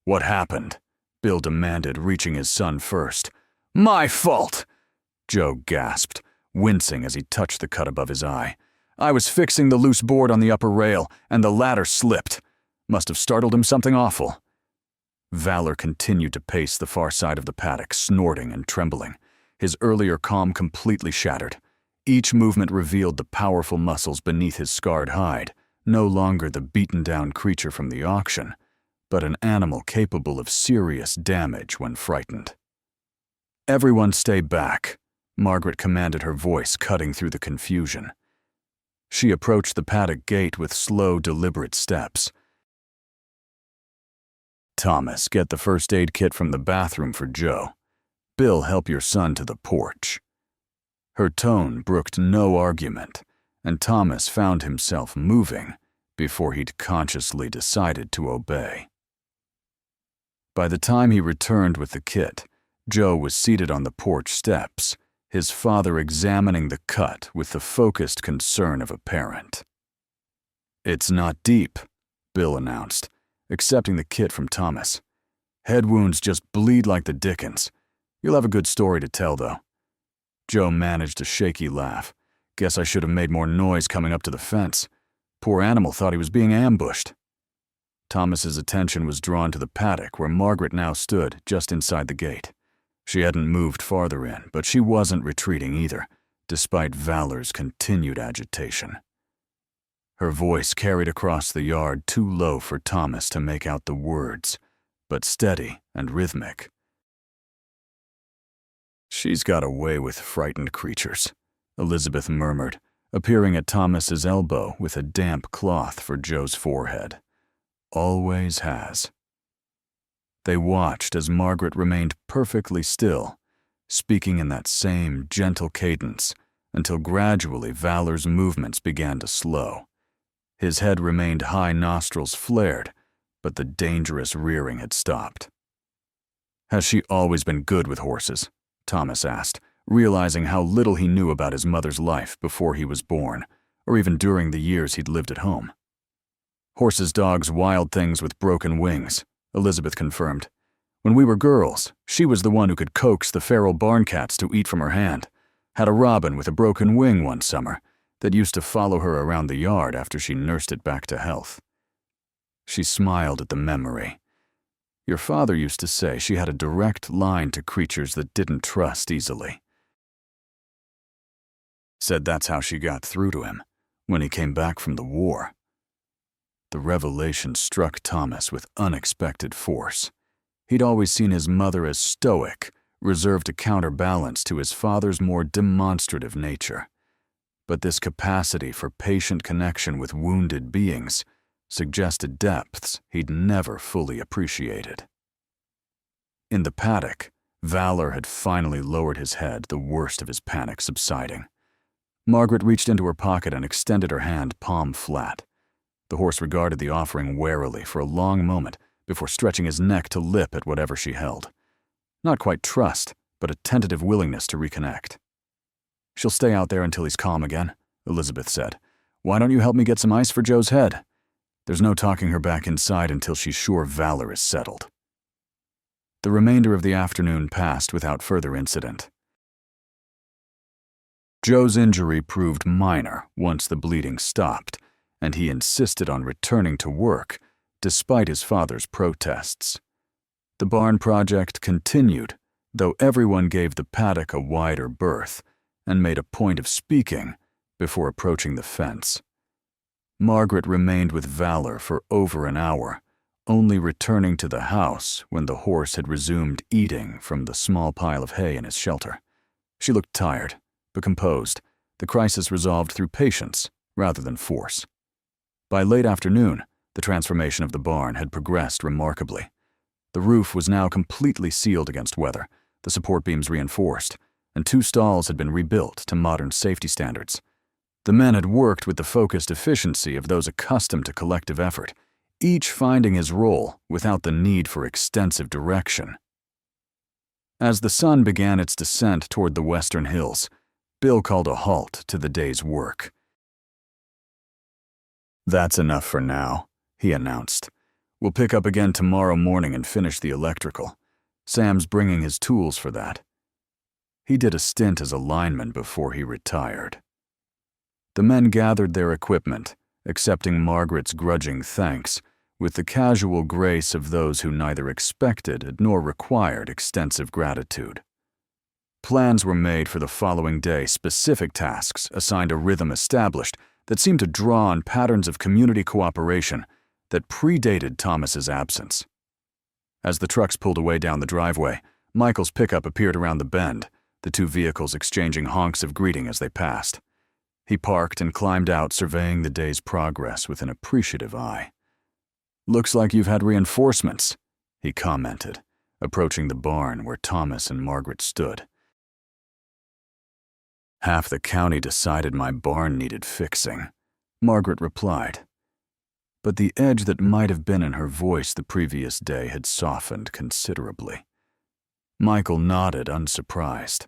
What happened? Bill demanded, reaching his son first. My fault! Joe gasped, wincing as he touched the cut above his eye. I was fixing the loose board on the upper rail, and the ladder slipped. Must have startled him something awful." Valor continued to pace the far side of the paddock, snorting and trembling, his earlier calm completely shattered. Each movement revealed the powerful muscles beneath his scarred hide, no longer the beaten-down creature from the auction, but an animal capable of serious damage when frightened. "Everyone stay back," Margaret commanded, her voice cutting through the confusion. She approached the paddock gate with slow, deliberate steps. "Thomas, get the first aid kit from the bathroom for Joe. Bill, help your son to the porch." Her tone brooked no argument, and Thomas found himself moving before he'd consciously decided to obey. By the time he returned with the kit, Joe was seated on the porch steps, his father examining the cut with the focused concern of a parent. "It's not deep," Bill announced, accepting the kit from Thomas. "Head wounds just bleed like the dickens. You'll have a good story to tell, though." Joe managed a shaky laugh. "Guess I should have made more noise coming up to the fence. Poor animal thought he was being ambushed." Thomas's attention was drawn to the paddock where Margaret now stood just inside the gate. She hadn't moved farther in, but she wasn't retreating either, despite Valor's continued agitation. Her voice carried across the yard too low for Thomas to make out the words, but steady and rhythmic. "She's got a way with frightened creatures," Elizabeth murmured, appearing at Thomas's elbow with a damp cloth for Joe's forehead. "Always has." They watched as Margaret remained perfectly still, speaking in that same gentle cadence until gradually Valor's movements began to slow. His head remained high, nostrils flared, but the dangerous rearing had stopped. "Has she always been good with horses?" Thomas asked, realizing how little he knew about his mother's life before he was born, or even during the years he'd lived at home. "Horses, dogs, wild things with broken wings," Elizabeth confirmed. "When we were girls, she was the one who could coax the feral barn cats to eat from her hand. Had a robin with a broken wing one summer that used to follow her around the yard after she nursed it back to health." She smiled at the memory. "Your father used to say she had a direct line to creatures that didn't trust easily. Said that's how she got through to him when he came back from the war." The revelation struck Thomas with unexpected force. He'd always seen his mother as stoic, reserved to counterbalance to his father's more demonstrative nature. But this capacity for patient connection with wounded beings suggested depths he'd never fully appreciated. In the paddock, Valor had finally lowered his head, the worst of his panic subsiding. Margaret reached into her pocket and extended her hand palm flat. The horse regarded the offering warily for a long moment before stretching his neck to lip at whatever she held. Not quite trust, but a tentative willingness to reconnect. "She'll stay out there until he's calm again," Elizabeth said. "Why don't you help me get some ice for Joe's head? There's no talking her back inside until she's sure Valor is settled." The remainder of the afternoon passed without further incident. Joe's injury proved minor once the bleeding stopped, and he insisted on returning to work despite his father's protests. The barn project continued, though everyone gave the paddock a wider berth and made a point of speaking before approaching the fence. Margaret remained with Valor for over an hour, only returning to the house when the horse had resumed eating from the small pile of hay in his shelter. She looked tired, but composed, the crisis resolved through patience rather than force. By late afternoon, the transformation of the barn had progressed remarkably. The roof was now completely sealed against weather, the support beams reinforced, and 2 stalls had been rebuilt to modern safety standards. The men had worked with the focused efficiency of those accustomed to collective effort, each finding his role without the need for extensive direction. As the sun began its descent toward the western hills, Bill called a halt to the day's work. "That's enough for now," he announced. "We'll pick up again tomorrow morning and finish the electrical. Sam's bringing his tools for that." He did a stint as a lineman before he retired. The men gathered their equipment, accepting Margaret's grudging thanks, with the casual grace of those who neither expected nor required extensive gratitude. Plans were made for the following day, specific tasks assigned a rhythm established that seemed to draw on patterns of community cooperation that predated Thomas's absence. As the trucks pulled away down the driveway, Michael's pickup appeared around the bend, the two vehicles exchanging honks of greeting as they passed. He parked and climbed out, surveying the day's progress with an appreciative eye. "Looks like you've had reinforcements," he commented, approaching the barn where Thomas and Margaret stood. "Half the county decided my barn needed fixing," Margaret replied. But the edge that might have been in her voice the previous day had softened considerably. Michael nodded, unsurprised.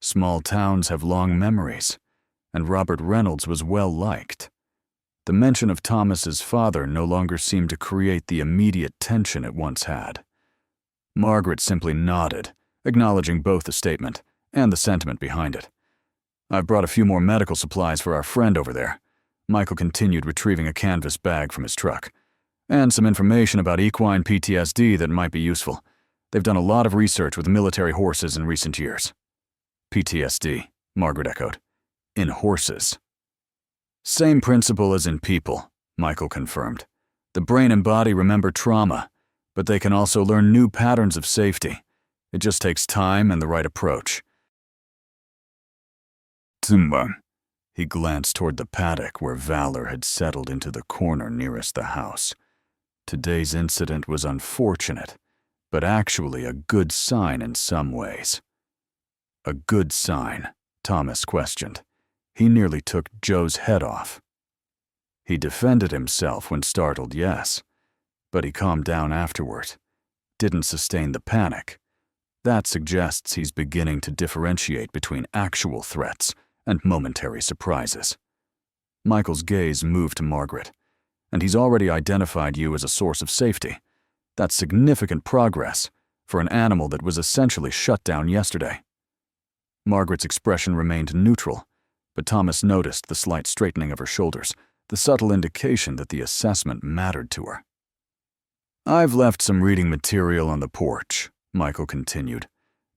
Small towns have long memories, and Robert Reynolds was well liked. The mention of Thomas's father no longer seemed to create the immediate tension it once had. Margaret simply nodded, acknowledging both the statement and the sentiment behind it. "I've brought a few more medical supplies for our friend over there," Michael continued, retrieving a canvas bag from his truck, "and some information about equine PTSD that might be useful. They've done a lot of research with military horses in recent years." "PTSD," Margaret echoed. "In horses." "Same principle as in people," Michael confirmed. "The brain and body remember trauma, but they can also learn new patterns of safety. It just takes time and the right approach." "Tumbang." He glanced toward the paddock where Valor had settled into the corner nearest the house. Today's incident was unfortunate, but actually a good sign in some ways. "A good sign?" Thomas questioned. He nearly took Joe's head off. He defended himself when startled, yes, but he calmed down afterward. Didn't sustain the panic. That suggests he's beginning to differentiate between actual threats and momentary surprises. Michael's gaze moved to Margaret. "And he's already identified you as a source of safety. That's significant progress for an animal that was essentially shut down yesterday." Margaret's expression remained neutral, but Thomas noticed the slight straightening of her shoulders, the subtle indication that the assessment mattered to her. "I've left some reading material on the porch," Michael continued.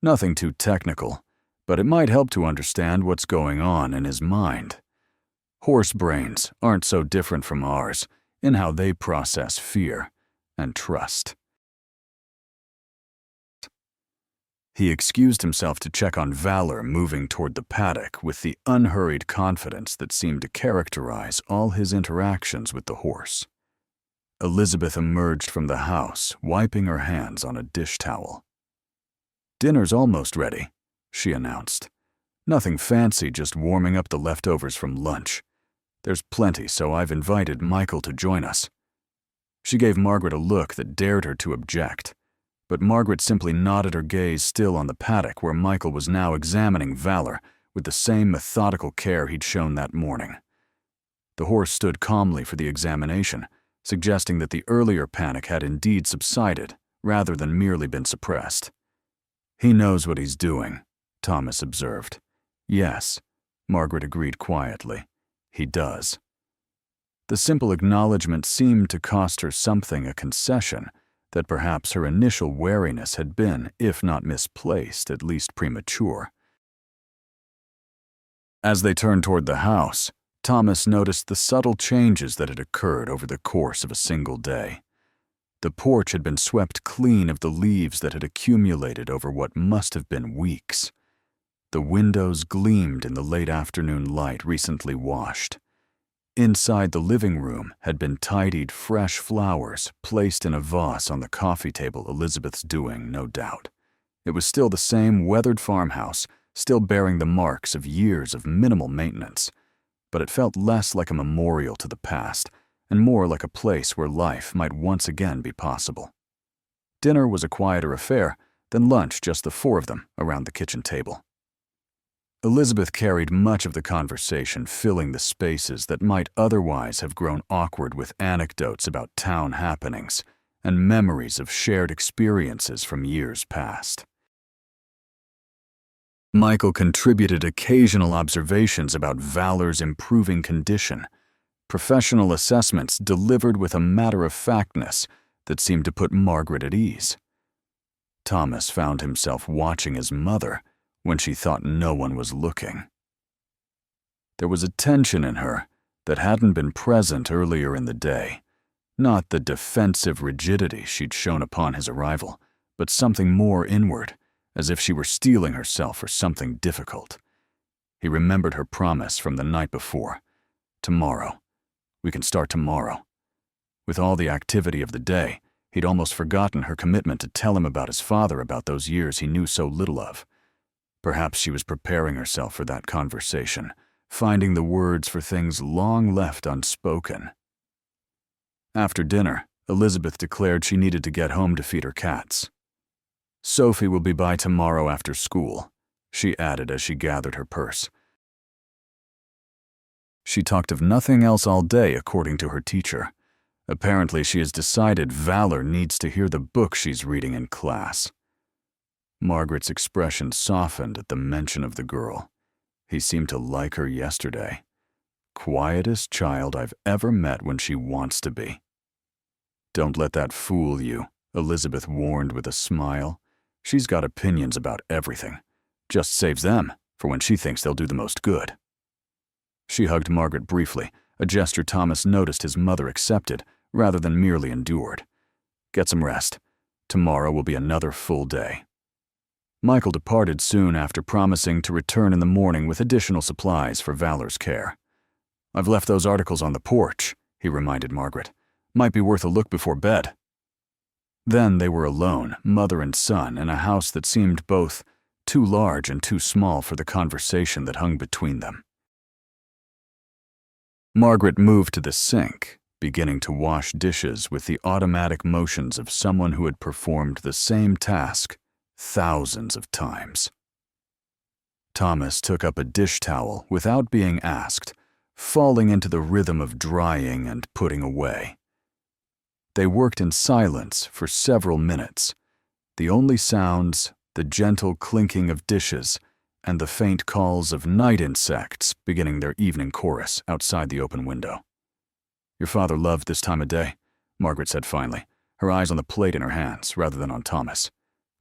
"Nothing too technical, but it might help to understand what's going on in his mind. Horse brains aren't so different from ours in how they process fear and trust." He excused himself to check on Valor, moving toward the paddock with the unhurried confidence that seemed to characterize all his interactions with the horse. Elizabeth emerged from the house, wiping her hands on a dish towel. "Dinner's almost ready," she announced. "Nothing fancy, just warming up the leftovers from lunch. There's plenty, so I've invited Michael to join us." She gave Margaret a look that dared her to object, but Margaret simply nodded, her gaze still on the paddock where Michael was now examining Valor with the same methodical care he'd shown that morning. The horse stood calmly for the examination, suggesting that the earlier panic had indeed subsided rather than merely been suppressed. "He knows what he's doing," Thomas observed. "Yes," Margaret agreed quietly. "He does." The simple acknowledgement seemed to cost her something, a concession that perhaps her initial wariness had been, if not misplaced, at least premature. As they turned toward the house, Thomas noticed the subtle changes that had occurred over the course of a single day. The porch had been swept clean of the leaves that had accumulated over what must have been weeks. The windows gleamed in the late afternoon light, recently washed. Inside the living room had been tidied fresh flowers placed in a vase on the coffee table, Elizabeth's doing, no doubt. It was still the same weathered farmhouse, still bearing the marks of years of minimal maintenance, but it felt less like a memorial to the past and more like a place where life might once again be possible. Dinner was a quieter affair than lunch, just the four of them around the kitchen table. Elizabeth carried much of the conversation, filling the spaces that might otherwise have grown awkward with anecdotes about town happenings and memories of shared experiences from years past. Michael contributed occasional observations about Valor's improving condition, professional assessments delivered with a matter-of-factness that seemed to put Margaret at ease. Thomas found himself watching his mother when she thought no one was looking. There was a tension in her that hadn't been present earlier in the day, not the defensive rigidity she'd shown upon his arrival, but something more inward, as if she were steeling herself for something difficult. He remembered her promise from the night before. Tomorrow. We can start tomorrow. With all the activity of the day, he'd almost forgotten her commitment to tell him about his father, about those years he knew so little of. Perhaps she was preparing herself for that conversation, finding the words for things long left unspoken. After dinner, Elizabeth declared she needed to get home to feed her cats. "Sophie will be by tomorrow after school," she added as she gathered her purse. She talked of nothing else all day, according to her teacher. Apparently, she has decided Valor needs to hear the book she's reading in class. Margaret's expression softened at the mention of the girl. He seemed to like her yesterday. Quietest child I've ever met when she wants to be. "Don't let that fool you," Elizabeth warned with a smile. "She's got opinions about everything. Just saves them for when she thinks they'll do the most good." She hugged Margaret briefly, a gesture Thomas noticed his mother accepted rather than merely endured. "Get some rest. Tomorrow will be another full day." Michael departed soon after promising to return in the morning with additional supplies for Valor's care. "I've left those articles on the porch," he reminded Margaret. "Might be worth a look before bed." Then they were alone, mother and son, in a house that seemed both too large and too small for the conversation that hung between them. Margaret moved to the sink, beginning to wash dishes with the automatic motions of someone who had performed the same task thousands of times. Thomas took up a dish towel without being asked, falling into the rhythm of drying and putting away. They worked in silence for several minutes, the only sounds the gentle clinking of dishes and the faint calls of night insects beginning their evening chorus outside the open window. "Your father loved this time of day," Margaret said finally, her eyes on the plate in her hands rather than on Thomas.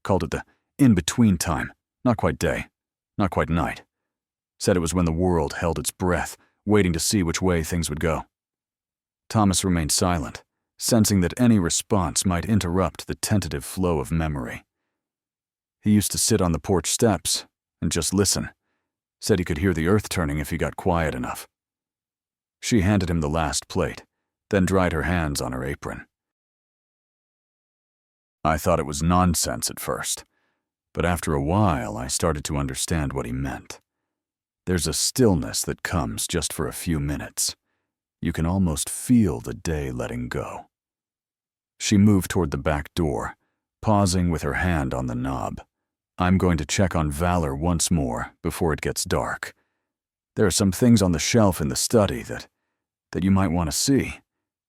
"Called it the in-between time, not quite day, not quite night. Said it was when the world held its breath, waiting to see which way things would go." Thomas remained silent, sensing that any response might interrupt the tentative flow of memory. "He used to sit on the porch steps and just listen. Said he could hear the earth turning if he got quiet enough." She handed him the last plate, then dried her hands on her apron. "I thought it was nonsense at first, but after a while I started to understand what he meant. There's a stillness that comes just for a few minutes. You can almost feel the day letting go." She moved toward the back door, pausing with her hand on the knob. "I'm going to check on Valor once more before it gets dark. There are some things on the shelf in the study that you might want to see,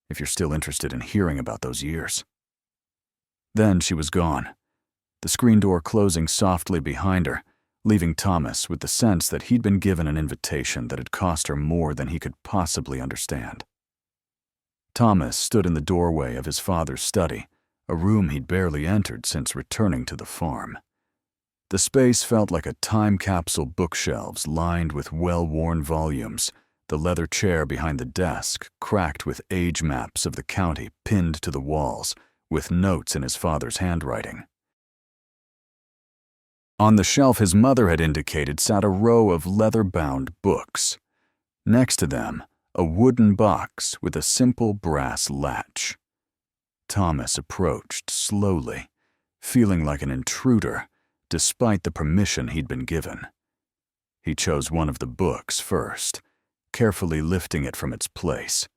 if you're still interested in hearing about those years." Then she was gone, the screen door closing softly behind her, leaving Thomas with the sense that he'd been given an invitation that had cost her more than he could possibly understand. Thomas stood in the doorway of his father's study, a room he'd barely entered since returning to the farm. The space felt like a time capsule, bookshelves lined with well-worn volumes, the leather chair behind the desk cracked with age maps of the county pinned to the walls, with notes in his father's handwriting. On the shelf his mother had indicated sat a row of leather-bound books. Next to them, a wooden box with a simple brass latch. Thomas approached slowly, feeling like an intruder, despite the permission he'd been given. He chose one of the books first, carefully lifting it from its place.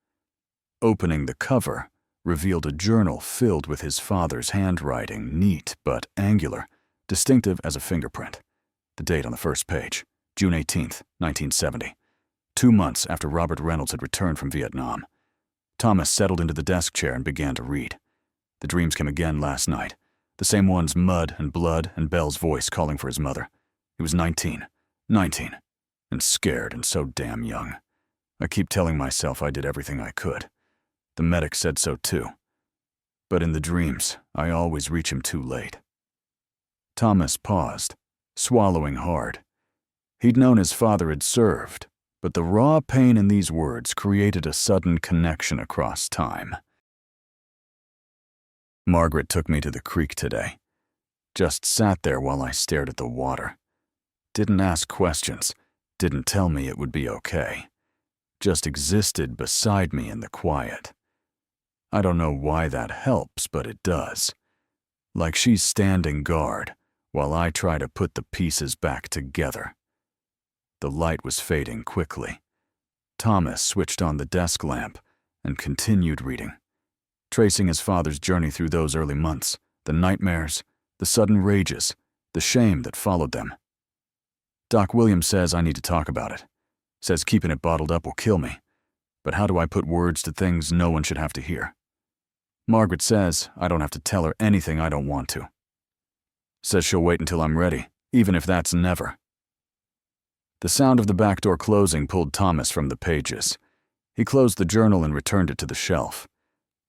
Opening the cover revealed a journal filled with his father's handwriting, neat but angular, distinctive as a fingerprint. The date on the first page, June 18th, 1970, 2 months after Robert Reynolds had returned from Vietnam. Thomas settled into the desk chair and began to read. The dreams came again last night, the same ones, mud and blood and Belle's voice calling for his mother. He was 19, and scared and so damn young. I keep telling myself I did everything I could. The medic said so too. But in the dreams, I always reach him too late. Thomas paused, swallowing hard. He'd known his father had served, but the raw pain in these words created a sudden connection across time. Margaret took me to the creek today. Just sat there while I stared at the water. Didn't ask questions, didn't tell me it would be okay. Just existed beside me in the quiet. I don't know why that helps, but it does. Like she's standing guard while I try to put the pieces back together. The light was fading quickly. Thomas switched on the desk lamp and continued reading, tracing his father's journey through those early months, the nightmares, the sudden rages, the shame that followed them. Doc Williams says I need to talk about it. Says keeping it bottled up will kill me. But how do I put words to things no one should have to hear? Margaret says I don't have to tell her anything I don't want to. Says she'll wait until I'm ready, even if that's never. The sound of the back door closing pulled Thomas from the pages. He closed the journal and returned it to the shelf.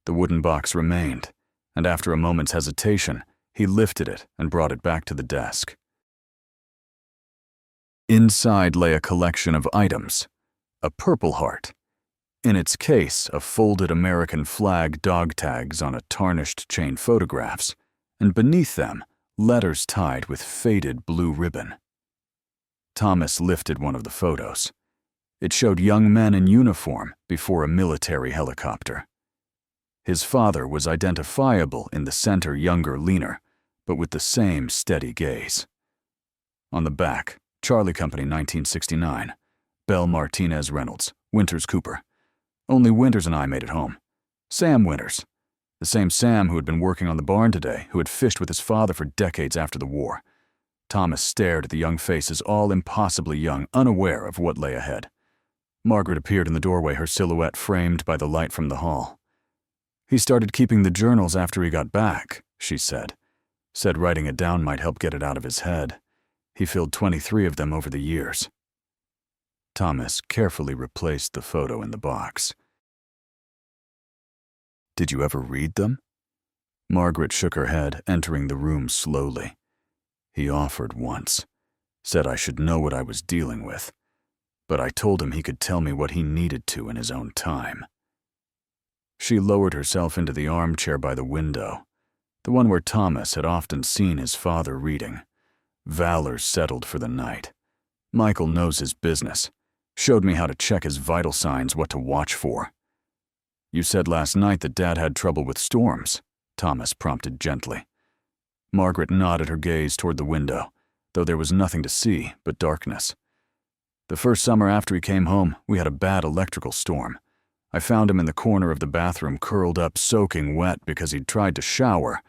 The wooden box remained, and after a moment's hesitation, he lifted it and brought it back to the desk. Inside lay a collection of items. A Purple Heart. In its case, a folded American flag dog tags on a tarnished chain photographs, and beneath them, letters tied with faded blue ribbon. Thomas lifted one of the photos. It showed young men in uniform before a military helicopter. His father was identifiable in the center, younger, leaner, but with the same steady gaze. On the back, Charlie Company 1969, Belle Martinez Reynolds, Winters Cooper. Only Winters and I made it home. Sam Winters. The same Sam who had been working on the barn today, who had fished with his father for decades after the war. Thomas stared at the young faces, all impossibly young, unaware of what lay ahead. Margaret appeared in the doorway, her silhouette framed by the light from the hall. He started keeping the journals after he got back, she said. Said writing it down might help get it out of his head. He filled 23 of them over the years. Thomas carefully replaced the photo in the box. Did you ever read them? Margaret shook her head, entering the room slowly. He offered once. Said I should know what I was dealing with. But I told him he could tell me what he needed to in his own time. She lowered herself into the armchair by the window, the one where Thomas had often seen his father reading. Valor settled for the night. Michael knows his business. Showed me how to check his vital signs, what to watch for. You said last night that Dad had trouble with storms, Thomas prompted gently. Margaret nodded her gaze toward the window, though there was nothing to see but darkness. The first summer after he came home, we had a bad electrical storm. I found him in the corner of the bathroom, curled up, soaking wet because he'd tried to shower,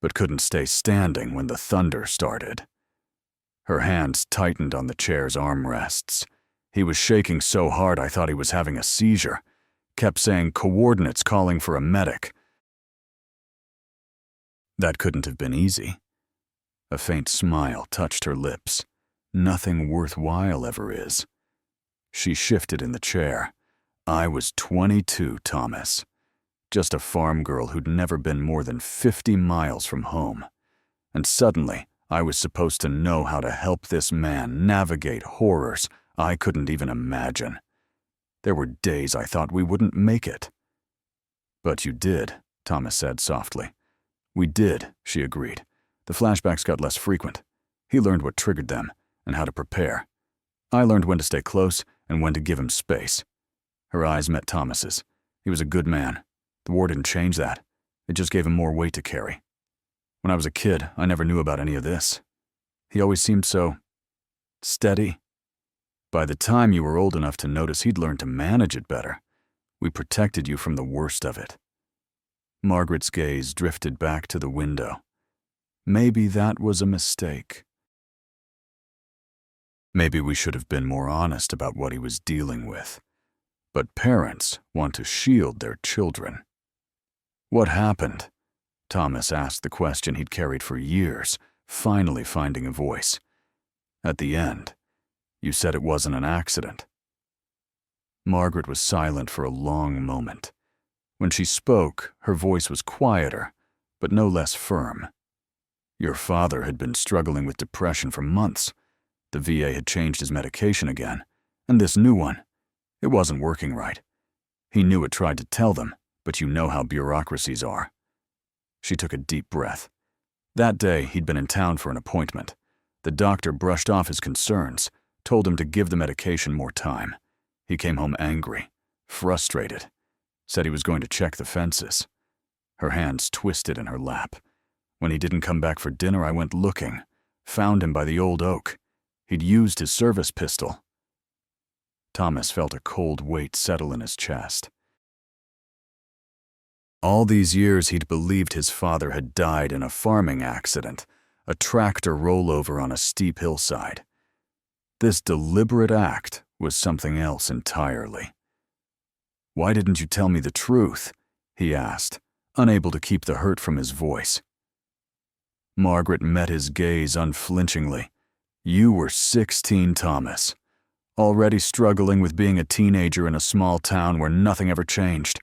but couldn't stay standing when the thunder started. Her hands tightened on the chair's armrests. He was shaking so hard I thought he was having a seizure. Kept saying coordinates, calling for a medic. That couldn't have been easy. A faint smile touched her lips. Nothing worthwhile ever is. She shifted in the chair. I was 22, Thomas. Just a farm girl who'd never been more than 50 miles from home. And suddenly, I was supposed to know how to help this man navigate horrors I couldn't even imagine. There were days I thought we wouldn't make it. But you did, Thomas said softly. We did, she agreed. The flashbacks got less frequent. He learned what triggered them and how to prepare. I learned when to stay close and when to give him space. Her eyes met Thomas's. He was a good man. The war didn't change that. It just gave him more weight to carry. When I was a kid, I never knew about any of this. He always seemed so steady. By the time you were old enough to notice, he'd learned to manage it better. We protected you from the worst of it. Margaret's gaze drifted back to the window. Maybe that was a mistake. Maybe we should have been more honest about what he was dealing with. But parents want to shield their children. What happened? Thomas asked the question he'd carried for years, finally finding a voice. At the end, you said it wasn't an accident." Margaret was silent for a long moment. When she spoke, her voice was quieter, but no less firm. "Your father had been struggling with depression for months. The VA had changed his medication again, and this new one, it wasn't working right. He knew it tried to tell them, but you know how bureaucracies are." She took a deep breath. That day, he'd been in town for an appointment. The doctor brushed off his concerns, told him to give the medication more time. He came home angry, frustrated, said he was going to check the fences. Her hands twisted in her lap. When he didn't come back for dinner, I went looking, found him by the old oak. He'd used his service pistol. Thomas felt a cold weight settle in his chest. All these years he'd believed his father had died in a farming accident, a tractor rollover on a steep hillside. This deliberate act was something else entirely. "Why didn't you tell me the truth?" he asked, unable to keep the hurt from his voice. Margaret met his gaze unflinchingly. "You were 16, Thomas, already struggling with being a teenager in a small town where nothing ever changed.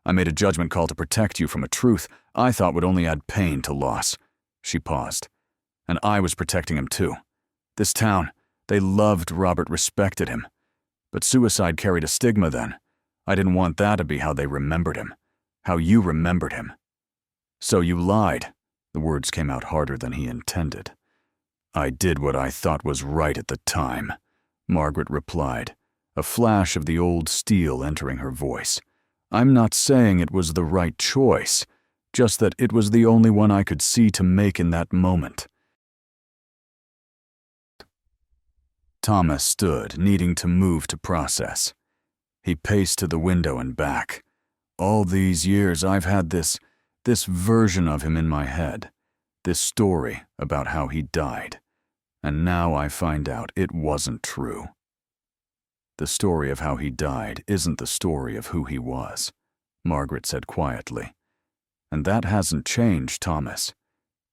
I made a judgment call to protect you from a truth I thought would only add pain to loss." She paused. "And I was protecting him too. This town, they loved Robert, respected him. But suicide carried a stigma then. I didn't want that to be how they remembered him, how you remembered him. So you lied." The words came out harder than he intended. "I did what I thought was right at the time," Margaret replied, a flash of the old steel entering her voice. "I'm not saying it was the right choice, just that it was the only one I could see to make in that moment." Thomas stood, needing to move to process. He paced to the window and back. "All these years I've had this version of him in my head, this story about how he died, and now I find out it wasn't true. The story of how he died isn't the story of who he was," Margaret said quietly. "And that hasn't changed, Thomas.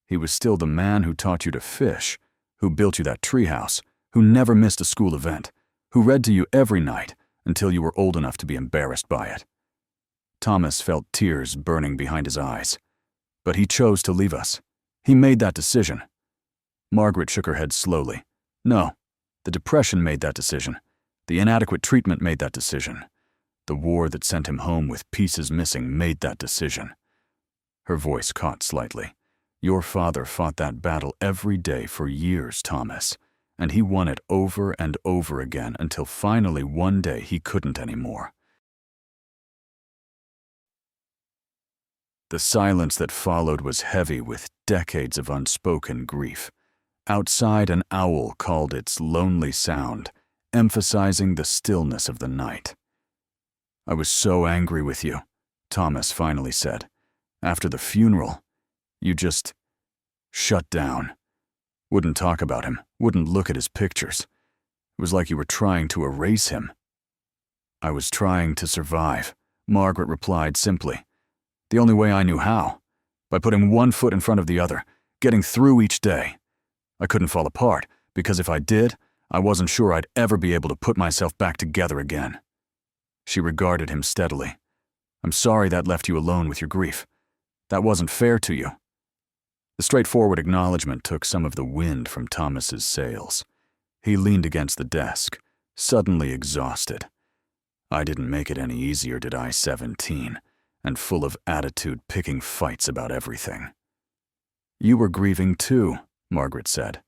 He was still the man who taught you to fish, who built you that treehouse, who never missed a school event, who read to you every night until you were old enough to be embarrassed by it." Thomas felt tears burning behind his eyes. "But he chose to leave us. He made that decision." Margaret shook her head slowly. "No, the depression made that decision. The inadequate treatment made that decision. The war that sent him home with pieces missing made that decision." Her voice caught slightly. "Your father fought that battle every day for years, Thomas, and he won it over and over again until finally one day he couldn't anymore." The silence that followed was heavy with decades of unspoken grief. Outside, an owl called its lonely sound, emphasizing the stillness of the night. "I was so angry with you," Thomas finally said. "After the funeral, you just shut down. Wouldn't talk about him, wouldn't look at his pictures. It was like you were trying to erase him." "I was trying to survive," Margaret replied simply. "The only way I knew how, by putting one foot in front of the other, getting through each day. I couldn't fall apart, because if I did, I wasn't sure I'd ever be able to put myself back together again." She regarded him steadily. "I'm sorry that left you alone with your grief. That wasn't fair to you." The straightforward acknowledgement took some of the wind from Thomas's sails. He leaned against the desk, suddenly exhausted. "I didn't make it any easier, did I, 17, and full of attitude, picking fights about everything." "You were grieving too," Margaret said.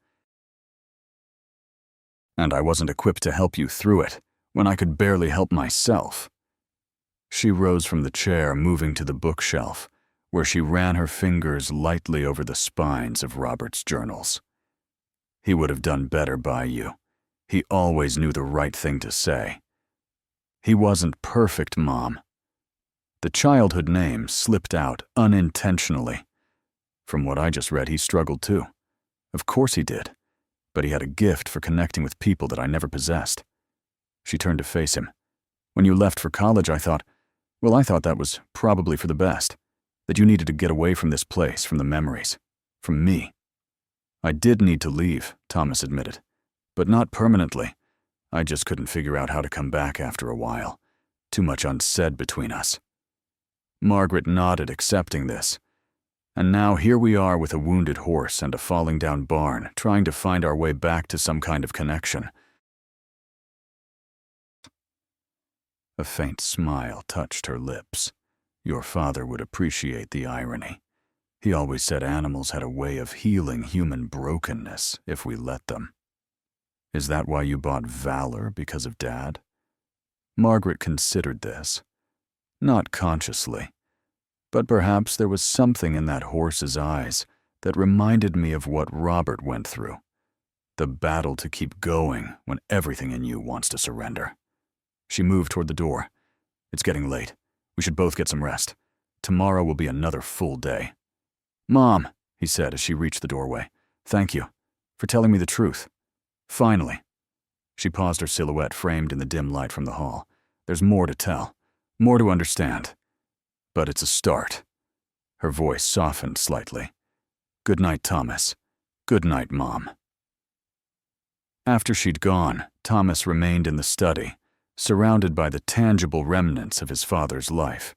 "And I wasn't equipped to help you through it, when I could barely help myself." She rose from the chair, moving to the bookshelf, where she ran her fingers lightly over the spines of Robert's journals. "He would have done better by you. He always knew the right thing to say. He wasn't perfect, Mom." The childhood name slipped out unintentionally. From what I just read, he struggled too. Of course he did, but he had a gift for connecting with people that I never possessed. She turned to face him. "When you left for college, I thought that was probably for the best, that you needed to get away from this place, from the memories, from me." "I did need to leave," Thomas admitted. but not permanently. I just couldn't figure out how to come back after a while. Too much unsaid between us." Margaret nodded, accepting this. And now here we are with a wounded horse and a falling down barn, trying to find our way back to some kind of connection. A faint smile touched her lips. Your father would appreciate the irony. He always said animals had a way of healing human brokenness if we let them. Is that why you bought Valor, because of Dad? Margaret considered this. Not consciously, but perhaps there was something in that horse's eyes that reminded me of what Robert went through. The battle to keep going when everything in you wants to surrender. She moved toward the door. It's getting late. We should both get some rest. Tomorrow will be another full day. Mom, he said as she reached the doorway, thank you for telling me the truth. Finally. She paused, her silhouette framed in the dim light from the hall. There's more to tell, more to understand. But it's a start. Her voice softened slightly. Good night, Thomas. Good night, Mom. After she'd gone, Thomas remained in the study, surrounded by the tangible remnants of his father's life.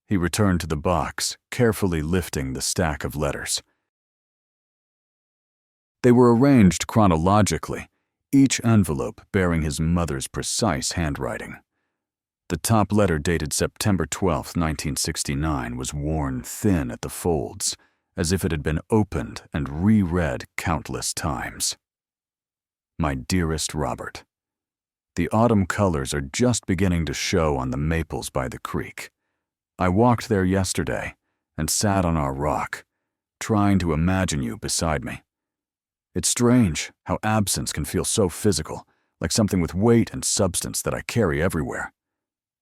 He returned to the box, carefully lifting the stack of letters. They were arranged chronologically, each envelope bearing his mother's precise handwriting. The top letter, dated September 12, 1969, was worn thin at the folds, as if it had been opened and reread countless times. My dearest Robert, the autumn colors are just beginning to show on the maples by the creek. I walked there yesterday and sat on our rock, trying to imagine you beside me. It's strange how absence can feel so physical, like something with weight and substance that I carry everywhere.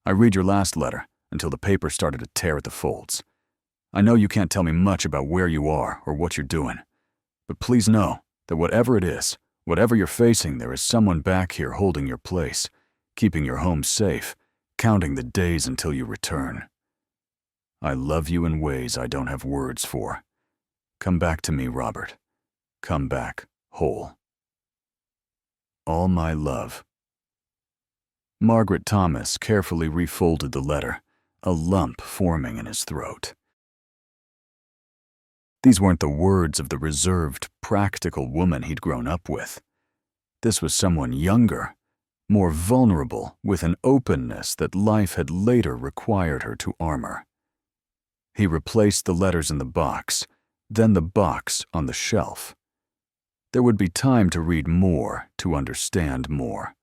I read your last letter until the paper started to tear at the folds. I know you can't tell me much about where you are or what you're doing, but please know that whatever it is, whatever you're facing, there is someone back here holding your place, keeping your home safe, counting the days until you return. I love you in ways I don't have words for. Come back to me, Robert. Come back whole. All my love. Margaret Thomas carefully refolded the letter, a lump forming in his throat. These weren't the words of the reserved, practical woman he'd grown up with. This was someone younger, more vulnerable, with an openness that life had later required her to armor. He replaced the letters in the box, then the box on the shelf. There would be time to read more, to understand more.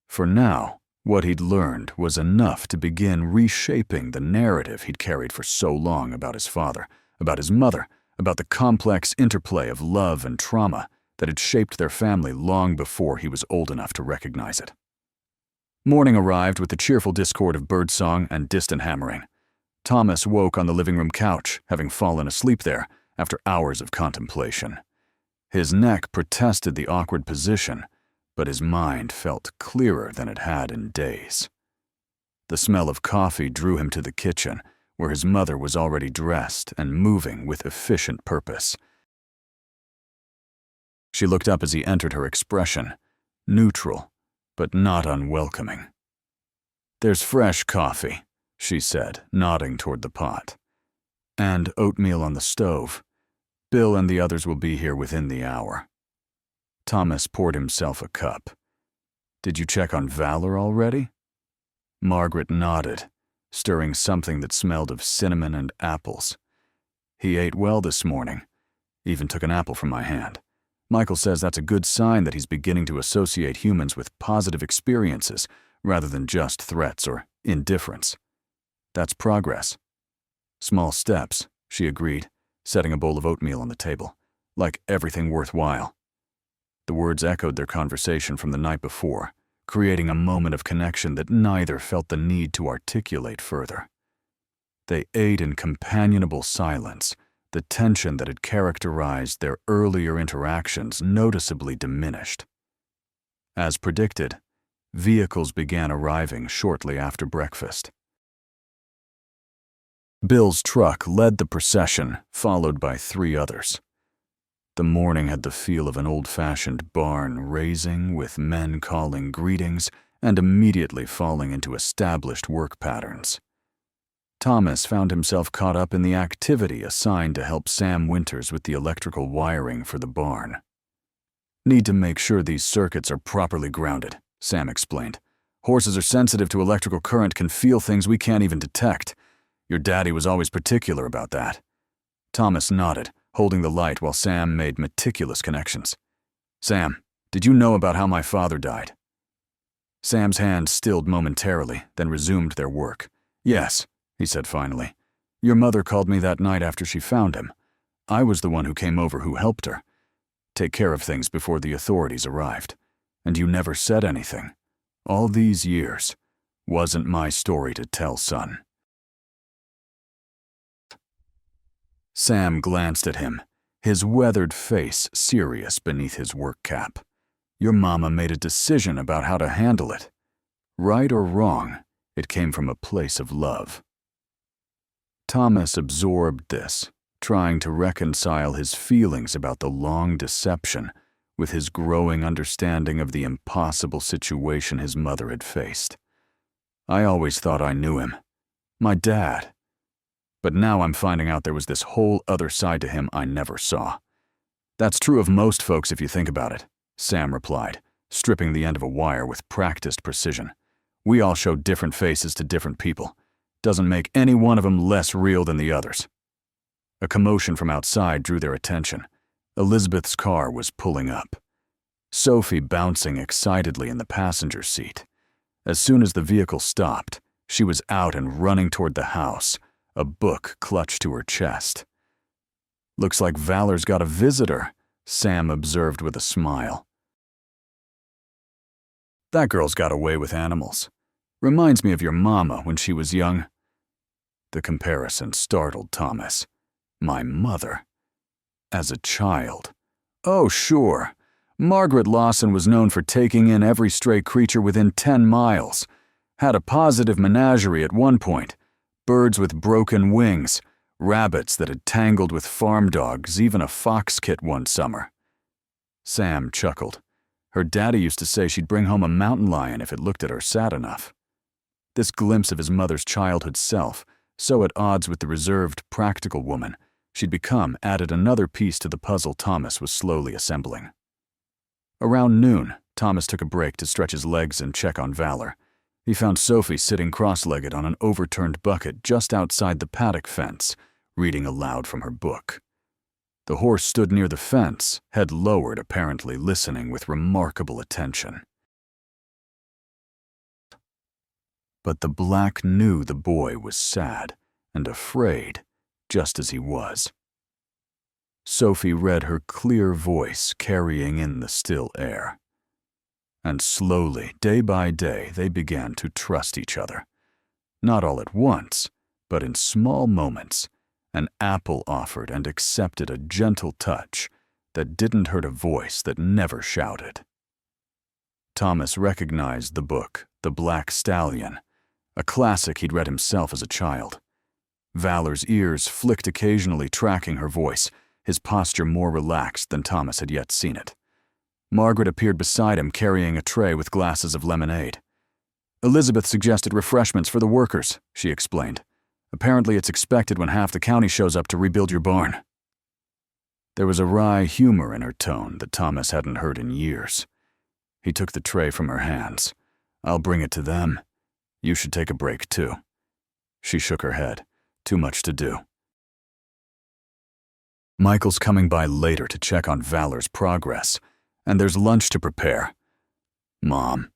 For now, what he'd learned was enough to begin reshaping the narrative he'd carried for so long about his father, about his mother, about the complex interplay of love and trauma that had shaped their family long before he was old enough to recognize it. Morning arrived with the cheerful discord of birdsong and distant hammering. Thomas woke on the living room couch, having fallen asleep there after hours of contemplation. His neck protested the awkward position, but his mind felt clearer than it had in days. The smell of coffee drew him to the kitchen, where his mother was already dressed and moving with efficient purpose. She looked up as he entered, her expression neutral, but not unwelcoming. "There's fresh coffee," she said, nodding toward the pot. "And oatmeal on the stove. Bill and the others will be here within the hour." Thomas poured himself a cup. "Did you check on Valor already?" Margaret nodded, stirring something that smelled of cinnamon and apples. "He ate well this morning. Even took an apple from my hand. Michael says that's a good sign that he's beginning to associate humans with positive experiences rather than just threats or indifference. That's progress." "Small steps," she agreed, setting a bowl of oatmeal on the table. "Like everything worthwhile." The words echoed their conversation from the night before, creating a moment of connection that neither felt the need to articulate further. They ate in companionable silence, the tension that had characterized their earlier interactions noticeably diminished. As predicted, vehicles began arriving shortly after breakfast. Bill's truck led the procession, followed by 3 others. The morning had the feel of an old-fashioned barn raising, with men calling greetings and immediately falling into established work patterns. Thomas found himself caught up in the activity assigned to help Sam Winters with the electrical wiring for the barn. "Need to make sure these circuits are properly grounded," Sam explained. "Horses are sensitive to electrical current, can feel things we can't even detect. Your daddy was always particular about that." Thomas nodded, holding the light while Sam made meticulous connections. "Sam, did you know about how my father died?" Sam's hands stilled momentarily, then resumed their work. "Yes," he said finally. "Your mother called me that night after she found him. I was the one who came over who helped her. Take care of things before the authorities arrived. And you never said anything. All these years. Wasn't my story to tell, son." Sam glanced at him, his weathered face serious beneath his work cap. "Your mama made a decision about how to handle it. Right or wrong, it came from a place of love." Thomas absorbed this, trying to reconcile his feelings about the long deception with his growing understanding of the impossible situation his mother had faced. "I always thought I knew him. My dad. But now I'm finding out there was this whole other side to him I never saw." "That's true of most folks if you think about it," Sam replied, stripping the end of a wire with practiced precision. "We all show different faces to different people. Doesn't make any one of them less real than the others." A commotion from outside drew their attention. Elizabeth's car was pulling up, Sophie bouncing excitedly in the passenger seat. As soon as the vehicle stopped, she was out and running toward the house, a book clutched to her chest. "Looks like Valor's got a visitor," Sam observed with a smile. "That girl's got away with animals. Reminds me of your mama when she was young." The comparison startled Thomas. "My mother? As a child? Oh, sure. Margaret Lawson was known for taking in every stray creature within 10 miles. Had a positive menagerie at one point. Birds with broken wings, rabbits that had tangled with farm dogs, even a fox kit one summer." Sam chuckled. Her daddy used to say she'd bring home a mountain lion if it looked at her sad enough. This glimpse of his mother's childhood self, so at odds with the reserved, practical woman she'd become, added another piece to the puzzle Thomas was slowly assembling. Around noon, Thomas took a break to stretch his legs and check on Valor. He found Sophie sitting cross-legged on an overturned bucket just outside the paddock fence, reading aloud from her book. The horse stood near the fence, head lowered, apparently listening with remarkable attention. But the black knew the boy was sad and afraid, just as he was. Sophie read her clear voice carrying in the still air. And slowly, day by day, they began to trust each other. Not all at once, but in small moments, an apple offered and accepted a gentle touch that didn't hurt a voice that never shouted. Thomas recognized the book, The Black Stallion, a classic he'd read himself as a child. Valor's ears flicked occasionally, tracking her voice, his posture more relaxed than Thomas had yet seen it. Margaret appeared beside him, carrying a tray with glasses of lemonade. "Elizabeth suggested refreshments for the workers," she explained. "Apparently it's expected when half the county shows up to rebuild your barn." There was a wry humor in her tone that Thomas hadn't heard in years. He took the tray from her hands. "I'll bring it to them. You should take a break, too." She shook her head. "Too much to do." "Michael's coming by later to check on Valor's progress, and there's lunch to prepare. Mom."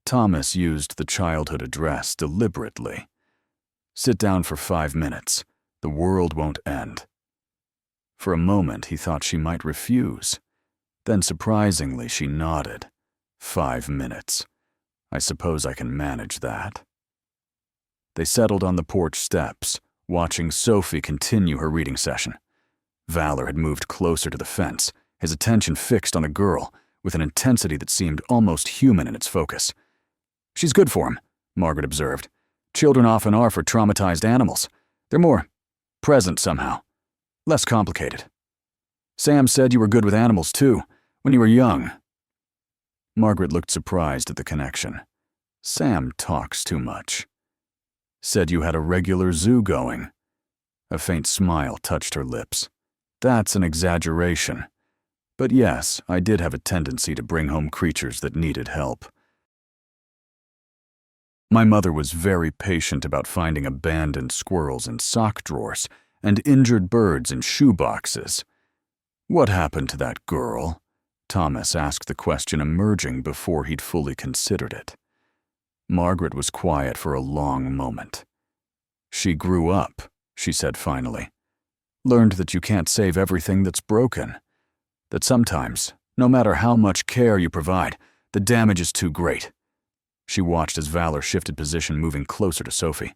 Thomas used the childhood address deliberately. "Sit down for 5 minutes. The world won't end." For a moment, he thought she might refuse. Then, surprisingly, she nodded. 5 minutes. I suppose I can manage that." They settled on the porch steps, watching Sophie continue her reading session. Valor had moved closer to the fence, his attention fixed on the girl, with an intensity that seemed almost human in its focus. "She's good for him," Margaret observed. "Children often are for traumatized animals. They're more present somehow. Less complicated." Sam said you were good with animals too, when you were young. Margaret looked surprised at the connection. Sam talks too much. Said you had a regular zoo going. A faint smile touched her lips. That's an exaggeration. But yes, I did have a tendency to bring home creatures that needed help. My mother was very patient about finding abandoned squirrels in sock drawers and injured birds in shoe boxes. What happened to that girl? Thomas asked the question emerging before he'd fully considered it. Margaret was quiet for a long moment. She grew up, she said finally. Learned that you can't save everything that's broken. That sometimes, no matter how much care you provide, the damage is too great. She watched as Valor shifted position, moving closer to Sophie.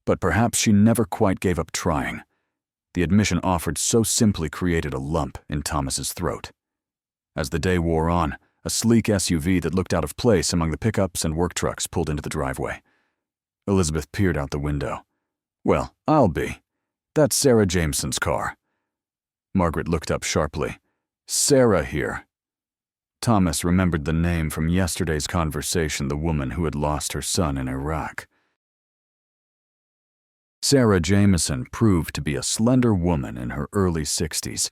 But perhaps she never quite gave up trying. The admission offered so simply created a lump in Thomas's throat. As the day wore on, a sleek SUV that looked out of place among the pickups and work trucks pulled into the driveway. Elizabeth peered out the window. Well, I'll be. That's Sarah Jameson's car. Margaret looked up sharply. Sarah here. Thomas remembered the name from yesterday's conversation, the woman who had lost her son in Iraq. Sarah Jameson proved to be a slender woman in her early 60s,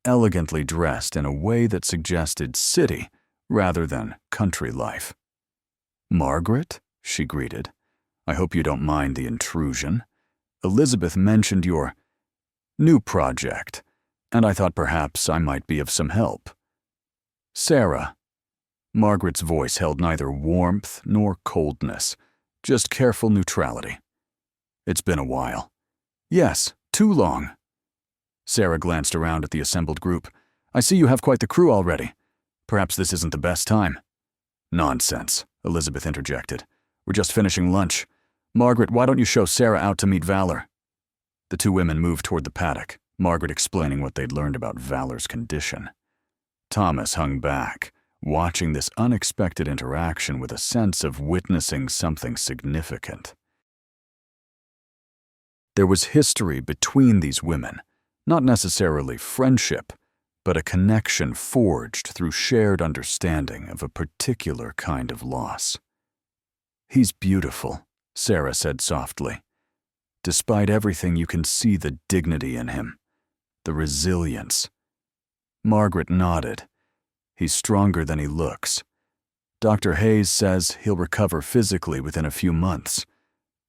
elegantly dressed in a way that suggested city rather than country life. Margaret, she greeted. I hope you don't mind the intrusion. Elizabeth mentioned your new project, and I thought perhaps I might be of some help. Sarah. Margaret's voice held neither warmth nor coldness, just careful neutrality. It's been a while. Yes, too long. Sarah glanced around at the assembled group. I see you have quite the crew already. Perhaps this isn't the best time. Nonsense, Elizabeth interjected. We're just finishing lunch. Margaret, why don't you show Sarah out to meet Valor? The two women moved toward the paddock, Margaret explaining what they'd learned about Valor's condition. Thomas hung back, watching this unexpected interaction with a sense of witnessing something significant. There was history between these women, not necessarily friendship, but a connection forged through shared understanding of a particular kind of loss. He's beautiful, Sarah said softly. Despite everything, you can see the dignity in him, the resilience. Margaret nodded. He's stronger than he looks. Dr. Hayes says he'll recover physically within a few months.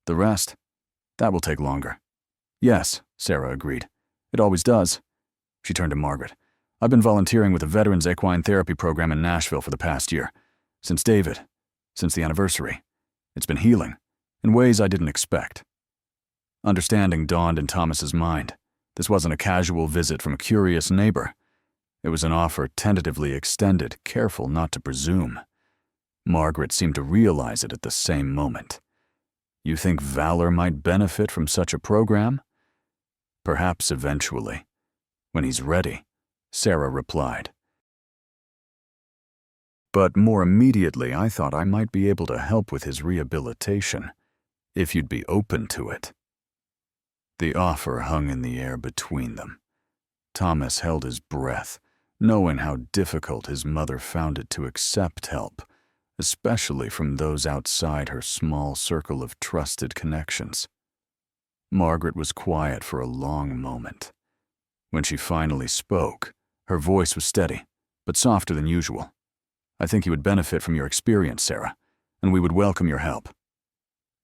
The rest, that will take longer. Yes, Sarah agreed. It always does. She turned to Margaret. I've been volunteering with the Veterans Equine Therapy Program in Nashville for the past year. Since the anniversary. It's been healing, in ways I didn't expect. Understanding dawned in Thomas's mind. This wasn't a casual visit from a curious neighbor. It was an offer tentatively extended, careful not to presume. Margaret seemed to realize it at the same moment. You think Valor might benefit from such a program? Perhaps eventually. When he's ready, Sarah replied. But more immediately, I thought I might be able to help with his rehabilitation, if you'd be open to it. The offer hung in the air between them. Thomas held his breath, knowing how difficult his mother found it to accept help, especially from those outside her small circle of trusted connections. Margaret was quiet for a long moment. When she finally spoke, her voice was steady, but softer than usual. I think he would benefit from your experience, Sarah, and we would welcome your help.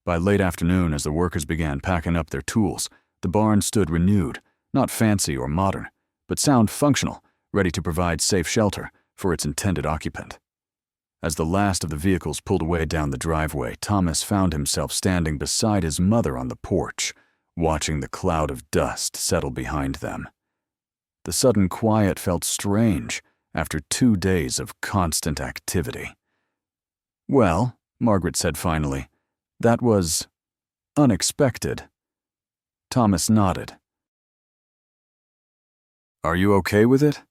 By late afternoon, as the workers began packing up their tools, the barn stood renewed, not fancy or modern, but sound functional, ready to provide safe shelter for its intended occupant. As the last of the vehicles pulled away down the driveway, Thomas found himself standing beside his mother on the porch, watching the cloud of dust settle behind them. The sudden quiet felt strange after 2 days of constant activity. Well, Margaret said finally, that was unexpected. Thomas nodded. Are you okay with it?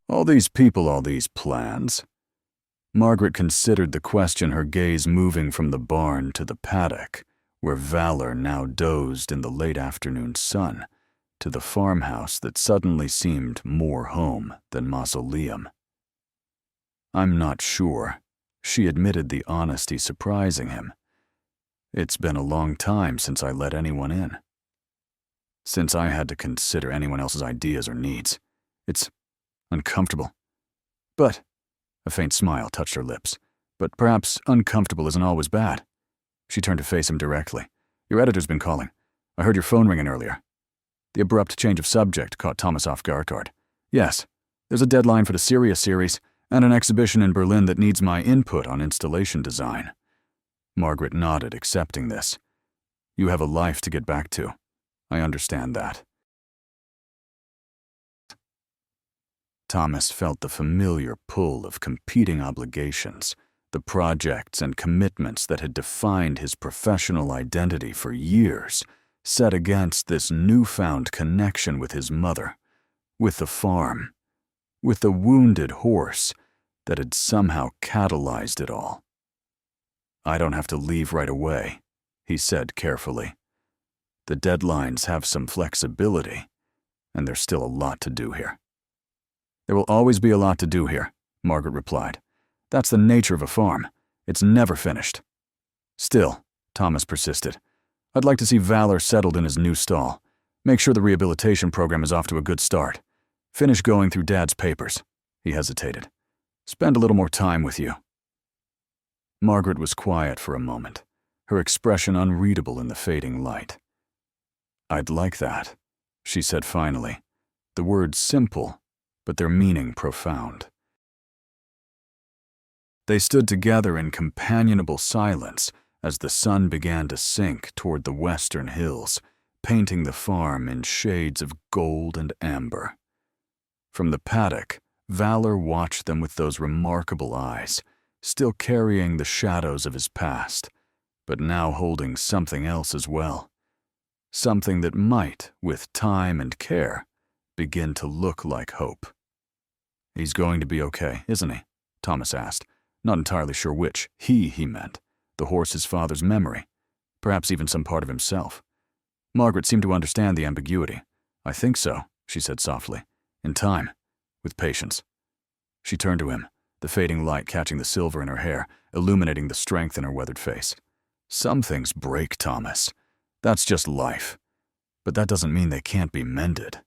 All these people, all these plans. Margaret considered the question, her gaze moving from the barn to the paddock, where Valor now dozed in the late afternoon sun, to the farmhouse that suddenly seemed more home than mausoleum. "I'm not sure," she admitted, the honesty surprising him. "It's been a long time since I let anyone in. Since I had to consider anyone else's ideas or needs. It's uncomfortable. But," a faint smile touched her lips, "but perhaps uncomfortable isn't always bad." She turned to face him directly. "Your editor's been calling. I heard your phone ringing earlier." The abrupt change of subject caught Thomas off guard. "Yes, there's a deadline for the Syria series and an exhibition in Berlin that needs my input on installation design." Margaret nodded, accepting this. "You have a life to get back to. I understand that." Thomas felt the familiar pull of competing obligations, the projects and commitments that had defined his professional identity for years, set against this newfound connection with his mother, with the farm, with the wounded horse that had somehow catalyzed it all. "I don't have to leave right away," he said carefully. "The deadlines have some flexibility, and there's still a lot to do here." "There will always be a lot to do here," Margaret replied. "That's the nature of a farm. It's never finished." "Still," Thomas persisted, "I'd like to see Valor settled in his new stall. Make sure the rehabilitation program is off to a good start. Finish going through Dad's papers." He hesitated. "Spend a little more time with you." Margaret was quiet for a moment, her expression unreadable in the fading light. "I'd like that," she said finally, the words simple, but their meaning profound. They stood together in companionable silence as the sun began to sink toward the western hills, painting the farm in shades of gold and amber. From the paddock, Valor watched them with those remarkable eyes, still carrying the shadows of his past, but now holding something else as well. Something that might, with time and care, begin to look like hope. "He's going to be okay, isn't he?" Thomas asked, not entirely sure which he meant, the horse's father's memory, perhaps even some part of himself. Margaret seemed to understand the ambiguity. "I think so," she said softly. "In time, with patience." She turned to him, the fading light catching the silver in her hair, illuminating the strength in her weathered face. "Some things break, Thomas. That's just life. But that doesn't mean they can't be mended."